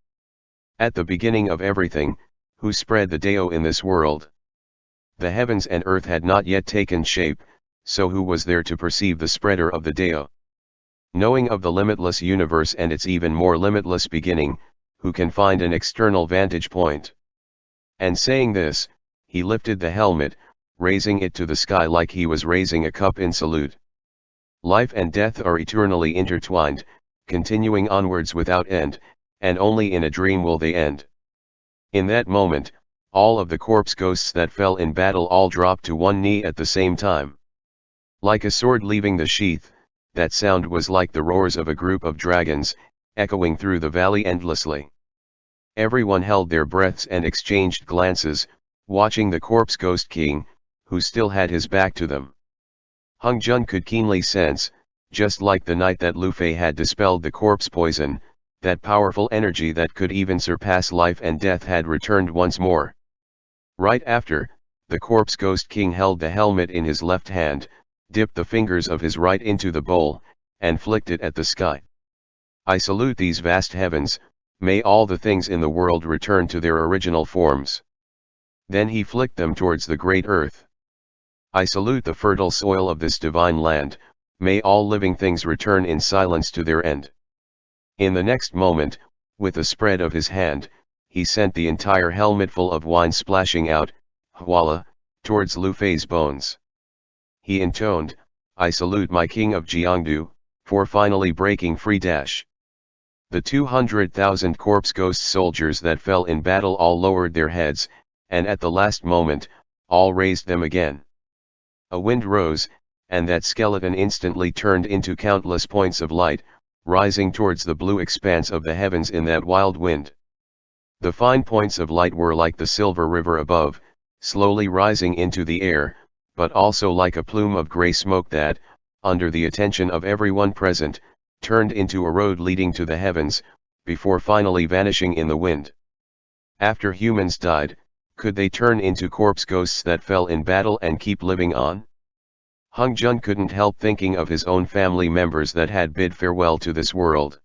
"At the beginning of everything, who spread the Dao in this world? The heavens and earth had not yet taken shape, so who was there to perceive the spreader of the Dao? Knowing of the limitless universe and its even more limitless beginning, who can find an external vantage point?" And saying this, he lifted the helmet, raising it to the sky like he was raising a cup in salute. Life and death are eternally intertwined, continuing onwards without end, and only in a dream will they end. In that moment, all of the corpse ghosts that fell in battle all dropped to one knee at the same time. Like a sword leaving the sheath, that sound was like the roars of a group of dragons, echoing through the valley endlessly. Everyone held their breaths and exchanged glances, watching the corpse ghost king, who still had his back to them. Hung Jun could keenly sense, just like the night that Lu Fei had dispelled the corpse poison, that powerful energy that could even surpass life and death had returned once more. Right after, the corpse ghost king held the helmet in his left hand, dipped the fingers of his right into the bowl, and flicked it at the sky. "I salute these vast heavens, may all the things in the world return to their original forms." Then he flicked them towards the great earth. "I salute the fertile soil of this divine land, may all living things return in silence to their end." In the next moment, with a spread of his hand, he sent the entire helmet full of wine splashing out, voila, towards Lu Fei's bones. He intoned, "I salute my king of Jiangdu, for finally breaking free." The 200,000 corpse ghost soldiers that fell in battle all lowered their heads, and at the last moment, all raised them again. A wind rose, and that skeleton instantly turned into countless points of light, rising towards the blue expanse of the heavens in that wild wind. The fine points of light were like the silver river above, slowly rising into the air, but also like a plume of gray smoke that, under the attention of everyone present, turned into a road leading to the heavens, before finally vanishing in the wind. After humans died, could they turn into corpse ghosts that fell in battle and keep living on? Hung Jun couldn't help thinking of his own family members that had bid farewell to this world.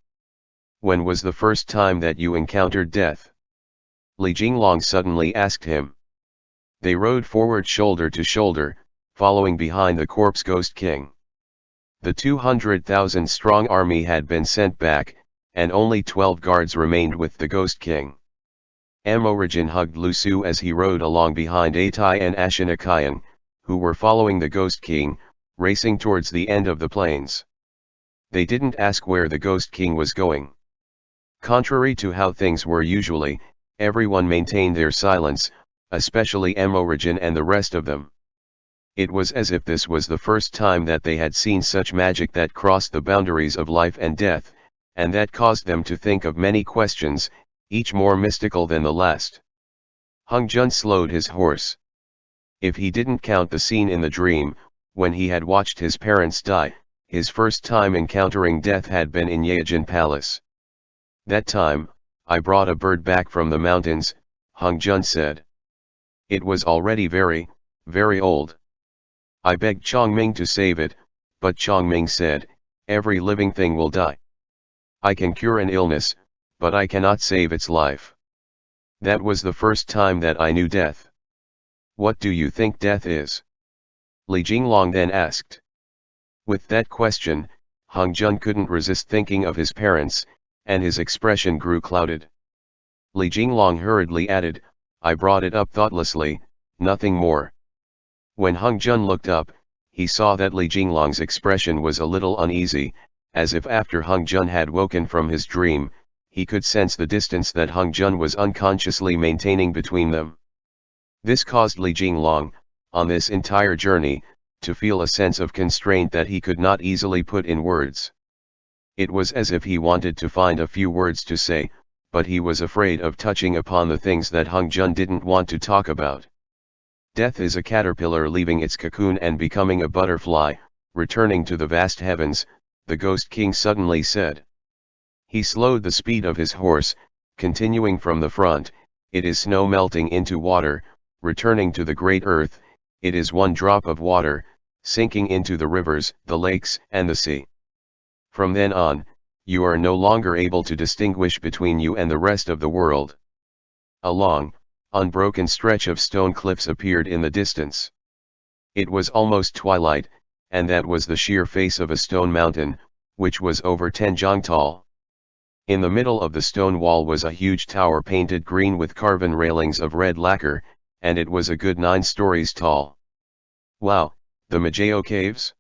"When was the first time that you encountered death?" Li Jinglong suddenly asked him. They rode forward shoulder to shoulder, following behind the corpse ghost king. The 200,000 strong army had been sent back, and only 12 guards remained with the ghost king. Amorigin hugged Lu Su as he rode along behind Atai and Ashinakayan, who were following the Ghost King, racing towards the end of the plains. They didn't ask where the Ghost King was going. Contrary to how things were usually, everyone maintained their silence, especially Amorigin and the rest of them. It was as if this was the first time that they had seen such magic that crossed the boundaries of life and death, and that caused them to think of many questions, each more mystical than the last. Hung Jun slowed his horse. If he didn't count the scene in the dream, when he had watched his parents die, his first time encountering death had been in Yaojin Palace. That time, I brought a bird back from the mountains, Hung Jun said. It was already very, very old. I begged Chongming to save it, but Chongming said, every living thing will die. I can cure an illness, but I cannot save its life. That was the first time that I knew death. What do you think death is? Li Jinglong then asked. With that question, Hung Jun couldn't resist thinking of his parents, and his expression grew clouded. Li Jinglong hurriedly added, I brought it up thoughtlessly, nothing more. When Hung Jun looked up, he saw that Li Jinglong's expression was a little uneasy, as if after Hung Jun had woken from his dream, he could sense the distance that Hung Jun was unconsciously maintaining between them. This caused Li Jinglong, on this entire journey, to feel a sense of constraint that he could not easily put in words. It was as if he wanted to find a few words to say, but he was afraid of touching upon the things that Hung Jun didn't want to talk about. Death is a caterpillar leaving its cocoon and becoming a butterfly, returning to the vast heavens, the Ghost King suddenly said. He slowed the speed of his horse, continuing from the front, it is snow melting into water, returning to the great earth, it is one drop of water, sinking into the rivers, the lakes, and the sea. From then on, you are no longer able to distinguish between you and the rest of the world. A long, unbroken stretch of stone cliffs appeared in the distance. It was almost twilight, and that was the sheer face of a stone mountain, which was over 10 jang tall. In the middle of the stone wall was a huge tower painted green with carven railings of red lacquer, and it was a good 9 stories tall. Wow, the Majao Caves?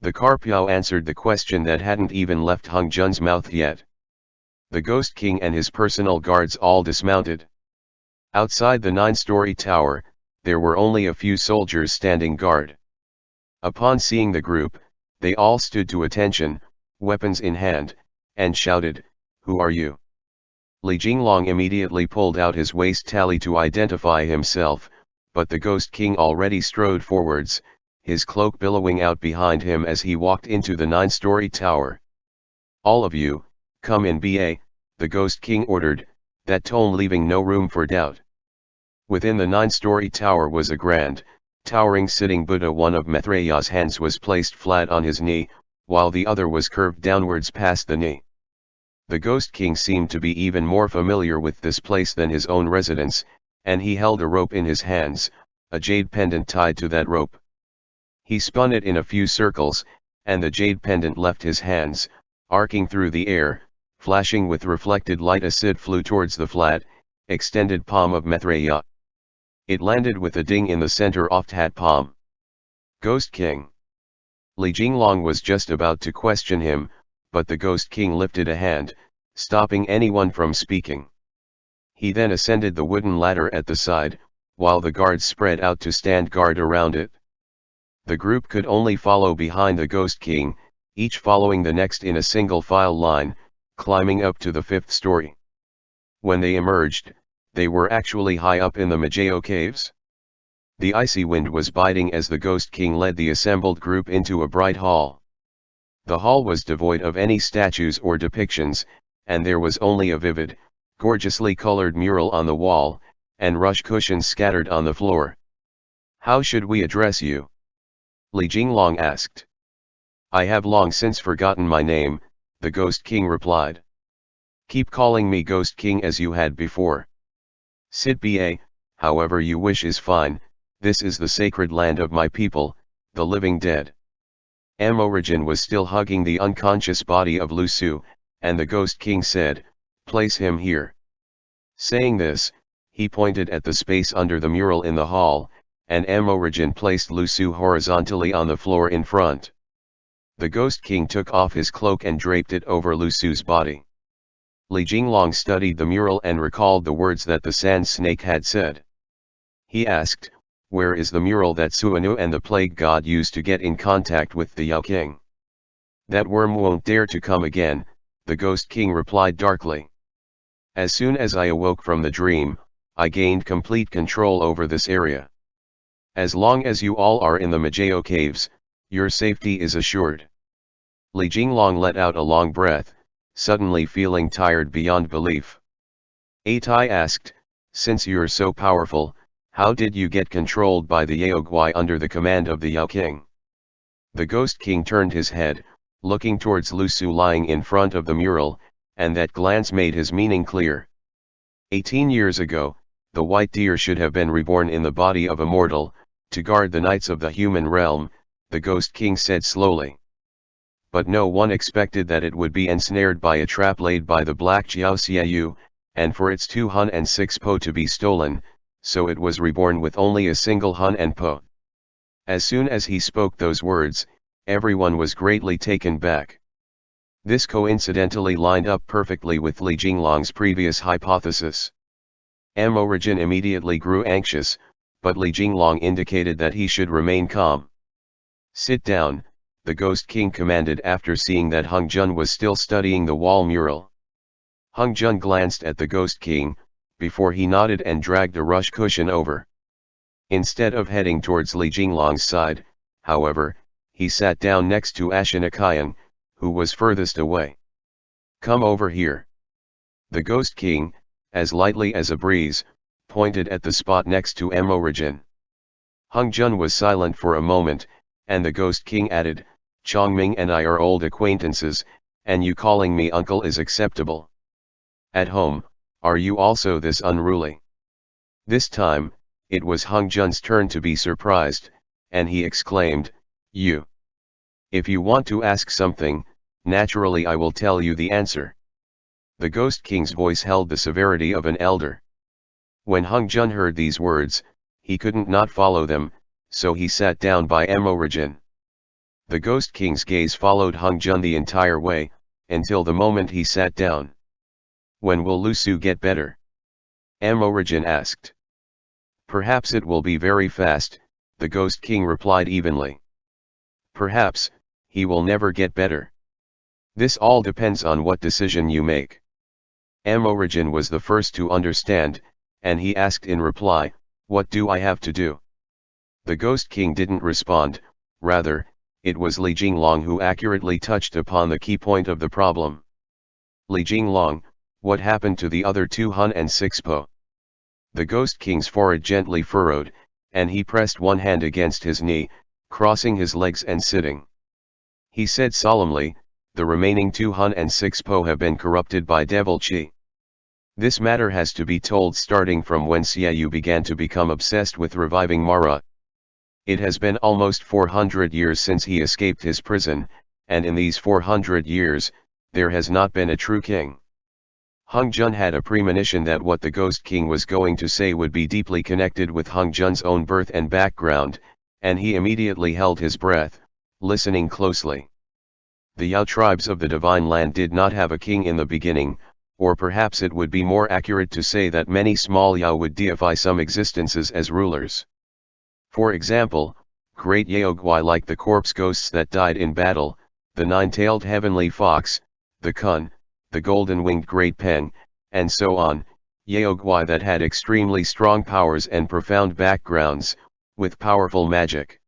The Carpiao answered the question that hadn't even left Hung Jun's mouth yet. The Ghost King and his personal guards all dismounted. Outside the 9-story tower, there were only a few soldiers standing guard. Upon seeing the group, they all stood to attention, weapons in hand, and shouted, Who are you? Li Jinglong immediately pulled out his waist tally to identify himself, but the Ghost King already strode forwards, his cloak billowing out behind him as he walked into the 9-story tower. All of you, come in ba, the Ghost King ordered, that tone leaving no room for doubt. Within the 9-story tower was a grand, towering sitting Buddha. One of Maitreya's hands was placed flat on his knee, while the other was curved downwards past the knee. The Ghost King seemed to be even more familiar with this place than his own residence, and he held a rope in his hands, a jade pendant tied to that rope. He spun it in a few circles, and the jade pendant left his hands, arcing through the air, flashing with reflected light as it flew towards the flat, extended palm of Maitreya. It landed with a ding in the center of that palm. Ghost King. Li Jinglong was just about to question him, but the Ghost King lifted a hand, stopping anyone from speaking. He then ascended the wooden ladder at the side, while the guards spread out to stand guard around it. The group could only follow behind the Ghost King, each following the next in a single file line, climbing up to the 5th story. When they emerged, they were actually high up in the Majao Caves. The icy wind was biting as the Ghost King led the assembled group into a bright hall. The hall was devoid of any statues or depictions, and there was only a vivid, gorgeously colored mural on the wall, and rush cushions scattered on the floor. How should we address you? Li Jinglong asked. I have long since forgotten my name, the Ghost King replied. Keep calling me Ghost King as you had before. Sit ba, however you wish is fine, this is the sacred land of my people, the living dead. Amorigin was still hugging the unconscious body of Lu Su, and the Ghost King said, place him here. Saying this, he pointed at the space under the mural in the hall, and Amorigin placed Lu Su horizontally on the floor in front. The Ghost King took off his cloak and draped it over Lu Su's body. Li Jinglong studied the mural and recalled the words that the sand snake had said. He asked, where is the mural that Suanu and the plague god used to get in contact with the Yao King? That worm won't dare to come again, the Ghost King replied darkly. As soon as I awoke from the dream, I gained complete control over this area. As long as you all are in the Majao caves, your safety is assured. Li Jinglong let out a long breath, suddenly feeling tired beyond belief. Atai asked, since you're so powerful, how did you get controlled by the Yao Guai under the command of the Yao King? The Ghost King turned his head, looking towards Lu Su lying in front of the mural, and that glance made his meaning clear. 18 years ago, the white deer should have been reborn in the body of a mortal, to guard the knights of the human realm, the Ghost King said slowly. But no one expected that it would be ensnared by a trap laid by the Black Jiao Xiaoyu, and for its 2 hun and 6 po to be stolen, so it was reborn with only a single hun and po. As soon as he spoke those words, everyone was greatly taken back. This coincidentally lined up perfectly with Li Jinglong's previous hypothesis. Origin immediately grew anxious, but Li Jinglong indicated that he should remain calm. Sit down, the Ghost King commanded after seeing that Hung Jun was still studying the wall mural. Hung Jun glanced at the Ghost King, before he nodded and dragged a rush cushion over. Instead of heading towards Li Jinglong's side, however, he sat down next to Ashinakayan, who was furthest away. Come over here. The Ghost King, as lightly as a breeze, pointed at the spot next to Origin. Hung Jun was silent for a moment, and the Ghost King added, Chongming and I are old acquaintances, and you calling me uncle is acceptable. At home, are you also this unruly? This time, it was Hung Jun's turn to be surprised, and he exclaimed, You. If you want to ask something, naturally I will tell you the answer. The Ghost King's voice held the severity of an elder. When Hung Jun heard these words, he couldn't not follow them, so he sat down by Origin. The Ghost King's gaze followed Hung Jun the entire way, until the moment he sat down. When will Lu Su get better? Origin asked. Perhaps it will be very fast, the Ghost King replied evenly. Perhaps, he will never get better. This all depends on what decision you make. Origin was the first to understand, and he asked in reply, what do I have to do? The Ghost King didn't respond, rather, it was Li Jinglong who accurately touched upon the key point of the problem. Li Jinglong, what happened to the other 2 hun and 6 po? The Ghost King's forehead gently furrowed, and he pressed one hand against his knee, crossing his legs and sitting. He said solemnly, the remaining 2 hun and 6 po have been corrupted by devil chi. This matter has to be told starting from when Xiaoyu began to become obsessed with reviving Mara. It has been almost 400 years since he escaped his prison, and in these 400 years, there has not been a true king. Hung Jun had a premonition that what the Ghost King was going to say would be deeply connected with Hung Jun's own birth and background, and he immediately held his breath, listening closely. The Yao tribes of the Divine Land did not have a king in the beginning, or perhaps it would be more accurate to say that many small Yao would deify some existences as rulers. For example, great Yao Guai like the corpse ghosts that died in battle, the nine-tailed heavenly fox, the kun, the golden-winged great pen, and so on, Yao Guai that had extremely strong powers and profound backgrounds, with powerful magic.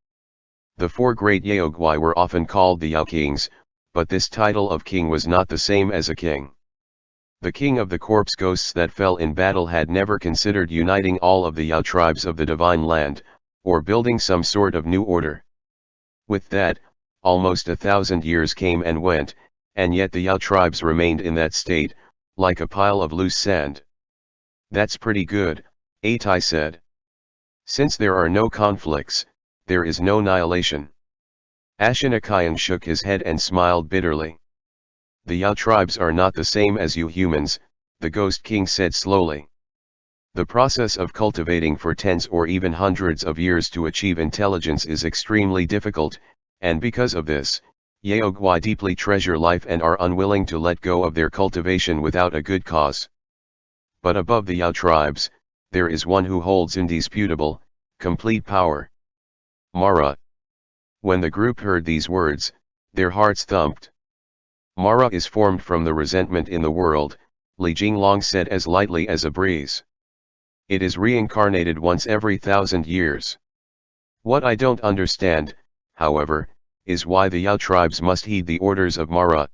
The 4 great Yao Guai were often called the Yao Kings, but this title of king was not the same as a king. The king of the corpse ghosts that fell in battle had never considered uniting all of the Yao tribes of the Divine Land, or building some sort of new order. With that, almost 1,000 years came and went, and yet the Yao tribes remained in that state, like a pile of loose sand. That's pretty good, Atai said. Since there are no conflicts, there is no annihilation. Ashinakayan shook his head and smiled bitterly. The Yao tribes are not the same as you humans, the Ghost King said slowly. The process of cultivating for tens or even hundreds of years to achieve intelligence is extremely difficult, and because of this, Yao Guai deeply treasure life and are unwilling to let go of their cultivation without a good cause. But above the Yao tribes, there is one who holds indisputable, complete power. Mara. When the group heard these words, their hearts thumped. Mara is formed from the resentment in the world, Li Jinglong said as lightly as a breeze. It is reincarnated once every 1,000 years. What I don't understand, however, is why the Yao tribes must heed the orders of Mara.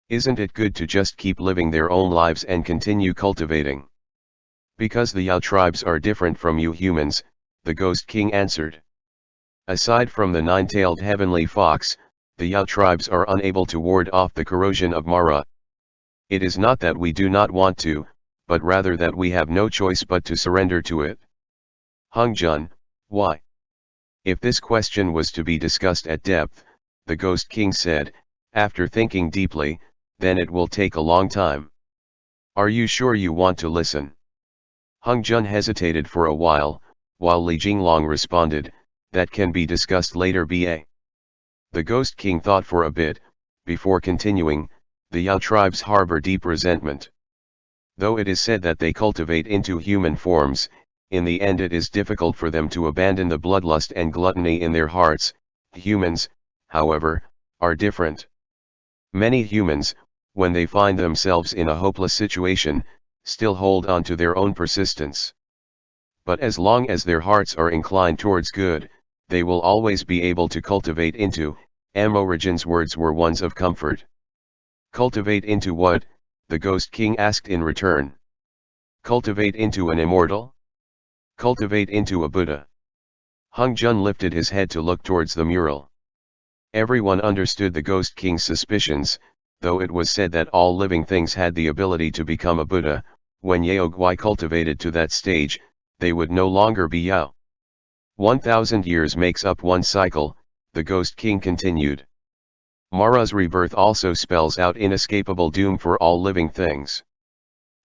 Isn't it good to just keep living their own lives and continue cultivating? Because the Yao tribes are different from you humans, the Ghost King answered. Aside from the nine-tailed heavenly fox, the Yao tribes are unable to ward off the corrosion of Mara. It is not that we do not want to, but rather that we have no choice but to surrender to it. Hung Jun, why? If this question was to be discussed at depth, the Ghost King said, after thinking deeply, then it will take a long time. Are you sure you want to listen? Hung Jun hesitated for a while Li Jinglong responded, that can be discussed later ba. The Ghost King thought for a bit, before continuing, the Yao tribes harbor deep resentment. Though it is said that they cultivate into human forms, in the end it is difficult for them to abandon the bloodlust and gluttony in their hearts. Humans, however, are different. Many humans, when they find themselves in a hopeless situation, still hold on to their own persistence. But as long as their hearts are inclined towards good, they will always be able to cultivate into. Origin's words were ones of comfort. Cultivate into what? The Ghost King asked in return. Cultivate into an immortal? Cultivate into a Buddha. Hung Jun lifted his head to look towards the mural. Everyone understood the Ghost King's suspicions, though it was said that all living things had the ability to become a Buddha. When Yaogwai cultivated to that stage, they would no longer be Yao. 1,000 years makes up one cycle, the Ghost King continued. Mara's rebirth also spells out inescapable doom for all living things.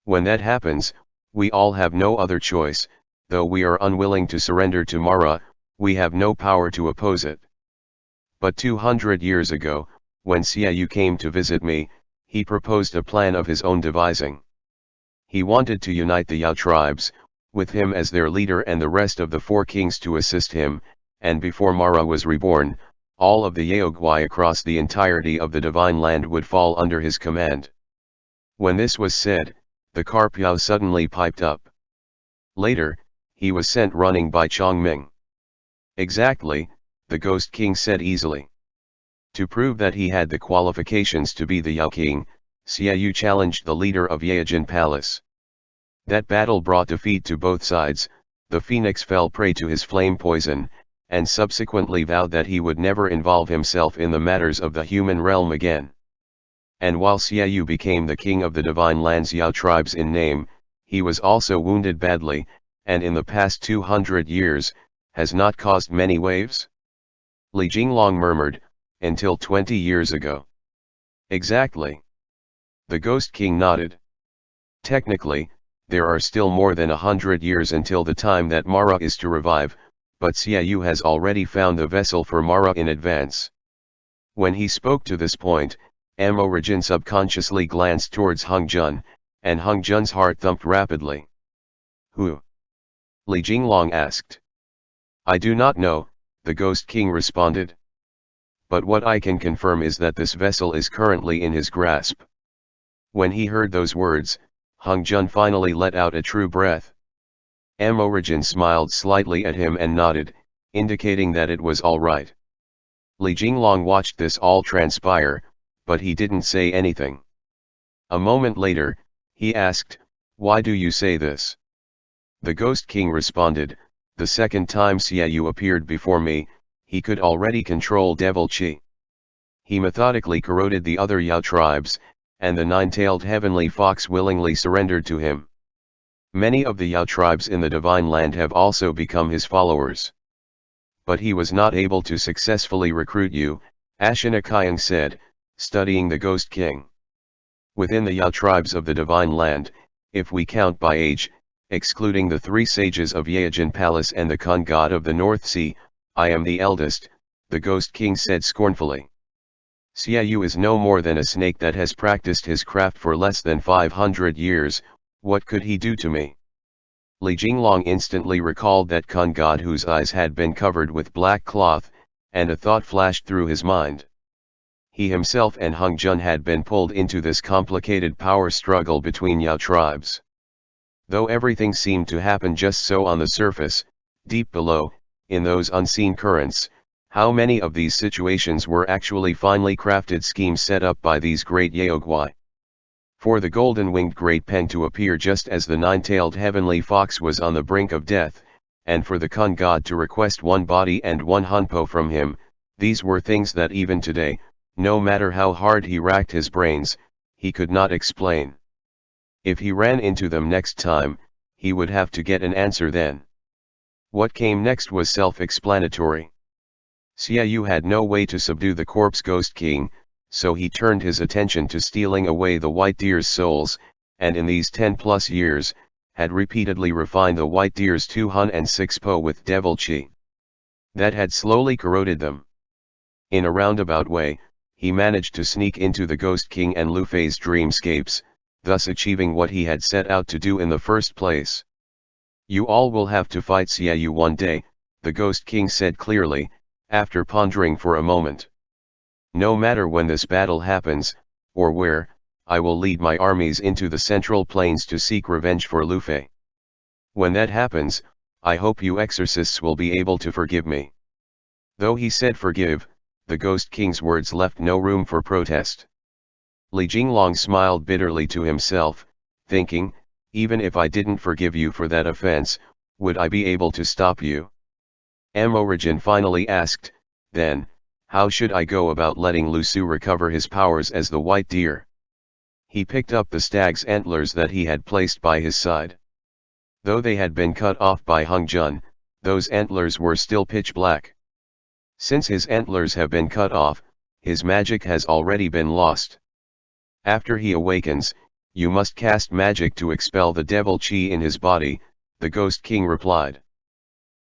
When that happens, we all have no other choice. Though we are unwilling to surrender to Mara, we have no power to oppose it. But 200 years ago, when Xiaoyu came to visit me, he proposed a plan of his own devising. He wanted to unite the Yao tribes, with him as their leader and the rest of the four kings to assist him, and before Mara was reborn, all of the Yaogwai across the entirety of the divine land would fall under his command. When this was said, the Carpiao suddenly piped up. Later, he was sent running by Chongming. Exactly, the Ghost King said easily. To prove that he had the qualifications to be the Yao King, Xiaoyu challenged the leader of Yaojin Palace. That battle brought defeat to both sides. The phoenix fell prey to his flame poison, and subsequently vowed that he would never involve himself in the matters of the human realm again. And while Xiaoyu became the king of the divine lands Yao tribes in name, he was also wounded badly, and in the past 200 years, has not caused many waves? Li Jinglong murmured, until 20 years ago. Exactly. The Ghost King nodded. Technically, there are still more than 100 years until the time that Mara is to revive, but Xiaoyu has already found the vessel for Mara in advance. When he spoke to this point, Amorigin subconsciously glanced towards Hung Jun, and Hung Jun's heart thumped rapidly. Who? Li Jinglong asked. I do not know, the Ghost King responded. But what I can confirm is that this vessel is currently in his grasp. When he heard those words, Hung Jun finally let out a true breath. Amorigin smiled slightly at him and nodded, indicating that it was all right. Li Jinglong watched this all transpire, but he didn't say anything. A moment later, he asked, why do you say this? The Ghost King responded, the second time Xiaoyu appeared before me, he could already control devil qi. He methodically corroded the other Yao tribes, and the nine-tailed heavenly fox willingly surrendered to him. Many of the Yao tribes in the divine land have also become his followers. But he was not able to successfully recruit you, Ashina Kyung said, studying the Ghost King. Within the Yao tribes of the divine land, if we count by age, excluding the three sages of Yaojin Palace and the Kun god of the North Sea, I am the eldest, the Ghost King said scornfully. Xiaoyu is no more than a snake that has practiced his craft for less than 500 years, what could he do to me? Li Jinglong instantly recalled that Kun god whose eyes had been covered with black cloth, and a thought flashed through his mind. he himself and Hung Jun had been pulled into this complicated power struggle between Yao tribes. Though everything seemed to happen just so on the surface, deep below, in those unseen currents, how many of these situations were actually finely crafted schemes set up by these great Yaogwai? For the golden-winged great Peng to appear just as the nine-tailed heavenly fox was on the brink of death, and for the Kun god to request one body and one hunpo from him, these were things that even today, no matter how hard he racked his brains, he could not explain. If he ran into them next time, he would have to get an answer then. What came next was self-explanatory. Xia Yu had no way to subdue the corpse ghost king, so he turned his attention to stealing away the white deer's souls, and in these 10+ years, had repeatedly refined the white deer's 2 hun and 6 po with devil qi. That had slowly corroded them. In a roundabout way, he managed to sneak into the Ghost King and Lu Fei's dreamscapes, thus achieving what he had set out to do in the first place. You all will have to fight Xia Yu one day, the Ghost King said clearly, after pondering for a moment. No matter when this battle happens, or where, I will lead my armies into the central plains to seek revenge for Lu Fei. When that happens, I hope you exorcists will be able to forgive me. Though he said forgive, the Ghost King's words left no room for protest. Li Jinglong smiled bitterly to himself, thinking, even if I didn't forgive you for that offense, would I be able to stop you? Origin finally asked, then, how should I go about letting Lu Su recover his powers as the white deer? He picked up the stag's antlers that he had placed by his side. Though they had been cut off by Hung Jun, those antlers were still pitch black. Since his antlers have been cut off, his magic has already been lost. After he awakens, you must cast magic to expel the devil qi in his body, the Ghost King replied.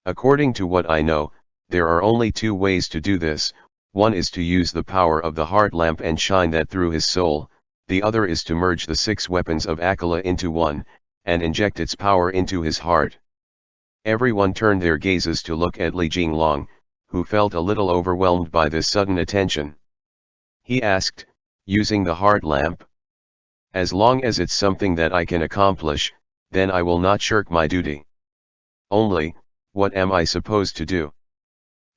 According to what I know, there are only 2 ways to do this. One is to use the power of the heart lamp and shine that through his soul, the other is to merge the 6 weapons of Akala into one, and inject its power into his heart. Everyone turned their gazes to look at Li Jinglong, who felt a little overwhelmed by this sudden attention. He asked, using the heart lamp? As long as it's something that I can accomplish, then I will not shirk my duty. Only, what am I supposed to do?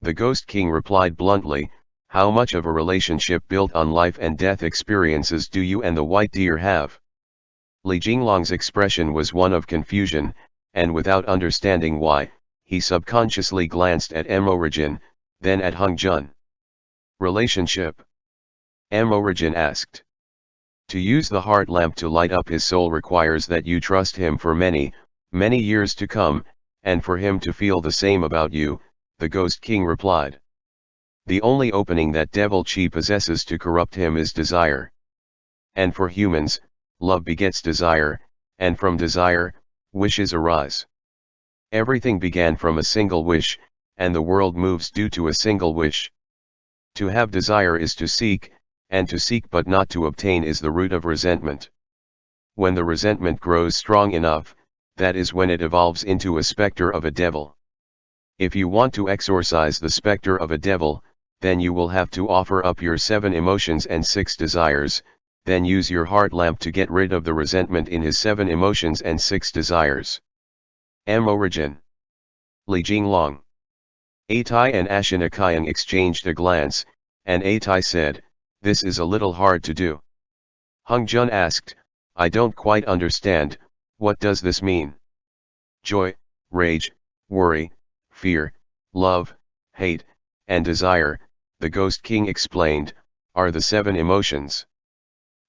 The Ghost King replied bluntly, how much of a relationship built on life and death experiences do you and the white deer have? Li Jinglong's expression was one of confusion, and without understanding why, he subconsciously glanced at Origin, then at Hung Jun. Relationship? Origin asked. To use the heart lamp to light up his soul requires that you trust him for many, many years to come, and for him to feel the same about you, the Ghost King replied. The only opening that devil qi possesses to corrupt him is desire. And for humans, love begets desire, and from desire, wishes arise. Everything began from a single wish, and the world moves due to a single wish. To have desire is to seek, and to seek but not to obtain is the root of resentment. When the resentment grows strong enough, that is when it evolves into a specter of a devil. If you want to exorcise the specter of a devil, then you will have to offer up your 7 emotions and 6 desires, then use your heart lamp to get rid of the resentment in his 7 emotions and 6 desires. Origin. Li Jinglong. Atai and Ashinakayan exchanged a glance, and Atai said, this is a little hard to do. Hung Jun asked, I don't quite understand, what does this mean? Joy, rage, worry, fear, love, hate, and desire, the Ghost King explained, are the 7 emotions.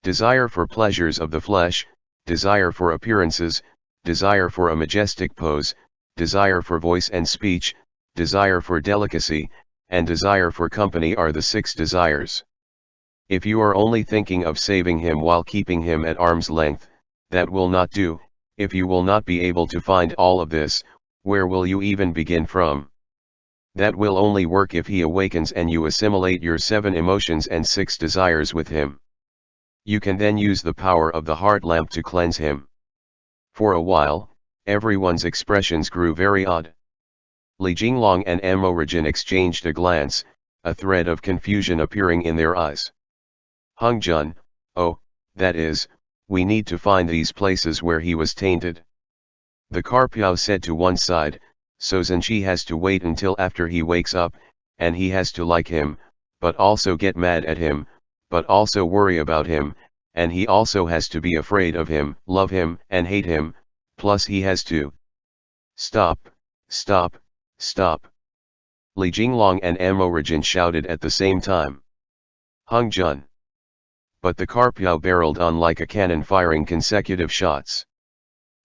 Desire for pleasures of the flesh, desire for appearances, desire for a majestic pose, desire for voice and speech, desire for delicacy, and desire for company are the 6 desires. If you are only thinking of saving him while keeping him at arm's length, that will not do. If you will not be able to find all of this, where will you even begin from? That will only work if he awakens and you assimilate your 7 emotions and 6 desires with him. You can then use the power of the heart lamp to cleanse him. For a while, everyone's expressions grew very odd. Li Jinglong and Origin exchanged a glance, a thread of confusion appearing in their eyes. Hung Jun, oh, that is, we need to find these places where he was tainted. The Carpiao said to one side, so Zhenqi has to wait until after he wakes up, and he has to like him, but also get mad at him, but also worry about him, and he also has to be afraid of him, love him, and hate him, plus he has to stop, stop, stop. Li Jinglong and Amorigin shouted at the same time. Hung Jun. But the Carpiao barreled on like a cannon firing consecutive shots.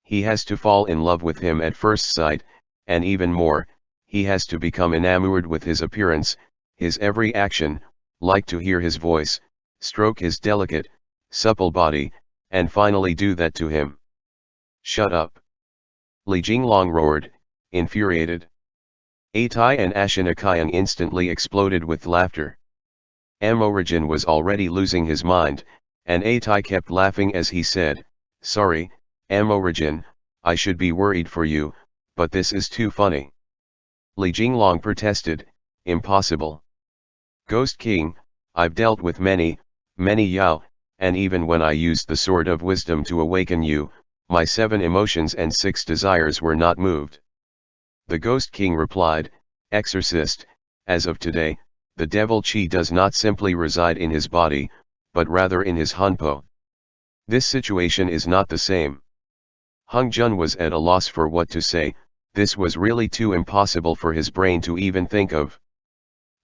He has to fall in love with him at first sight, and even more, he has to become enamored with his appearance, his every action, like to hear his voice, stroke his delicate, supple body, and finally do that to him. Shut up. Li Jinglong roared, infuriated. Atai and Ashinakayang instantly exploded with laughter. Amorigin was already losing his mind, and Atai kept laughing as he said, sorry, Amorigin, I should be worried for you, but this is too funny. Li Jinglong protested, impossible. Ghost King, I've dealt with many Yao, and even when I used the sword of wisdom to awaken you, my 7 emotions and 6 desires were not moved. The Ghost King replied, Exorcist, as of today, the devil chi does not simply reside in his body, but rather in his hanpo. This situation is not the same. Hung Jun was at a loss for what to say, this was really too impossible for his brain to even think of.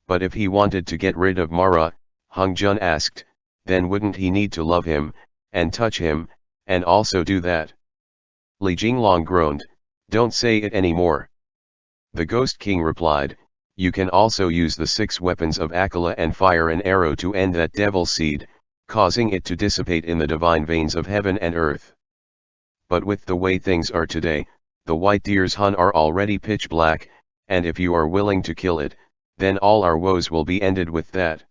But if he wanted to get rid of Mara, Hung Jun asked, then wouldn't he need to love him, and touch him, and also do that? Li Jinglong groaned, don't say it anymore. The Ghost King replied, you can also use the 6 weapons of Akala and fire an arrow to end that devil seed, causing it to dissipate in the divine veins of heaven and earth. But with the way things are today, the white deer's hun are already pitch black, and if you are willing to kill it, then all our woes will be ended with that.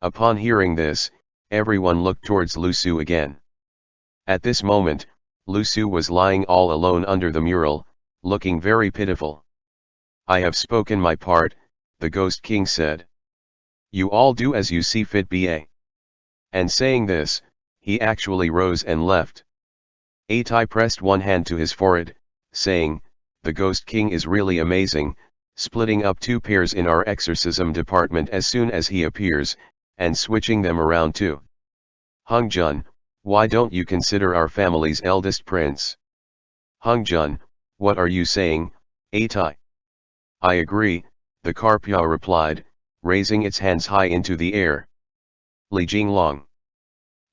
Upon hearing this, everyone looked towards Lu Su again. At this moment, Lu Su was lying all alone under the mural, looking very pitiful. I have spoken my part, the Ghost King said. You all do as you see fit ba. And saying this, he actually rose and left. Atai pressed one hand to his forehead, saying, the Ghost King is really amazing, splitting up 2 pairs in our exorcism department as soon as he appears, and switching them around too. Hung Jun, why don't you consider our family's eldest prince? Hung Jun, what are you saying, Atai? I agree, the Carpiao replied, raising its hands high into the air. Li Jinglong.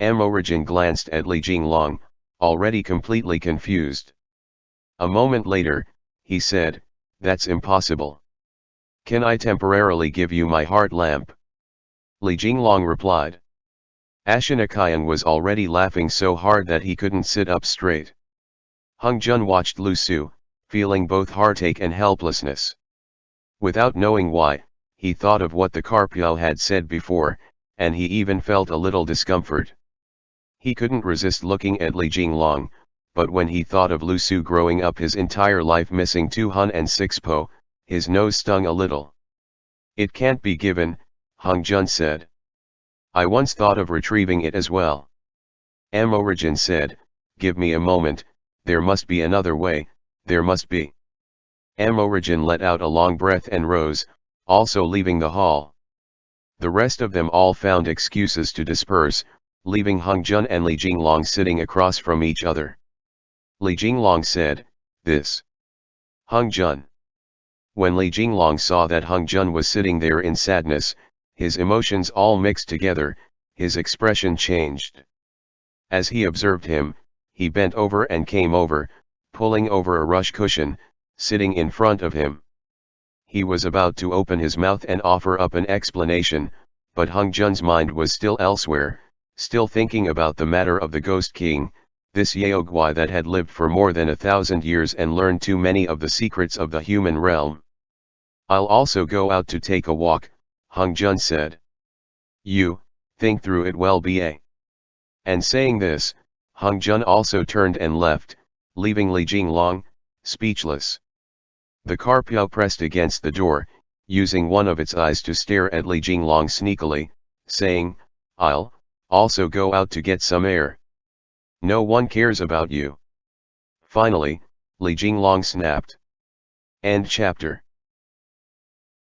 Amorigin glanced at Li Jinglong, already completely confused. A moment later, he said, that's impossible. Can I temporarily give you my heart lamp? Li Jinglong replied. Ashinakayang was already laughing so hard that he couldn't sit up straight. Hung Jun watched Lu Su, feeling both heartache and helplessness. Without knowing why, he thought of what the Carpiao had said before, and he even felt a little discomfort. He couldn't resist looking at Li Jinglong, but when he thought of Lu Su growing up his entire life missing 2 hun and 6 po, his nose stung a little. It can't be given, Hung Jun said. I once thought of retrieving it as well. Amorigin said, give me a moment, there must be another way, there must be. Amorigin let out a long breath and rose, also leaving the hall. The rest of them all found excuses to disperse, leaving Hung Jun and Li Jinglong sitting across from each other. Li Jinglong said, this. Hung Jun. When Li Jinglong saw that Hung Jun was sitting there in sadness, his emotions all mixed together, his expression changed. As he observed him, he bent over and came over, pulling over a rush cushion, sitting in front of him. He was about to open his mouth and offer up an explanation, but Hung Jun's mind was still elsewhere, still thinking about the matter of the Ghost King, this Yaogwai that had lived for more than 1,000 years and learned too many of the secrets of the human realm. I'll also go out to take a walk, Hung Jun said. You, think through it well ba. And saying this, Hung Jun also turned and left, leaving Li Jinglong, speechless. The Carpiao pressed against the door, using one of its eyes to stare at Li Jinglong sneakily, saying, I'll also go out to get some air. No one cares about you. Finally, Li Jinglong snapped. End chapter.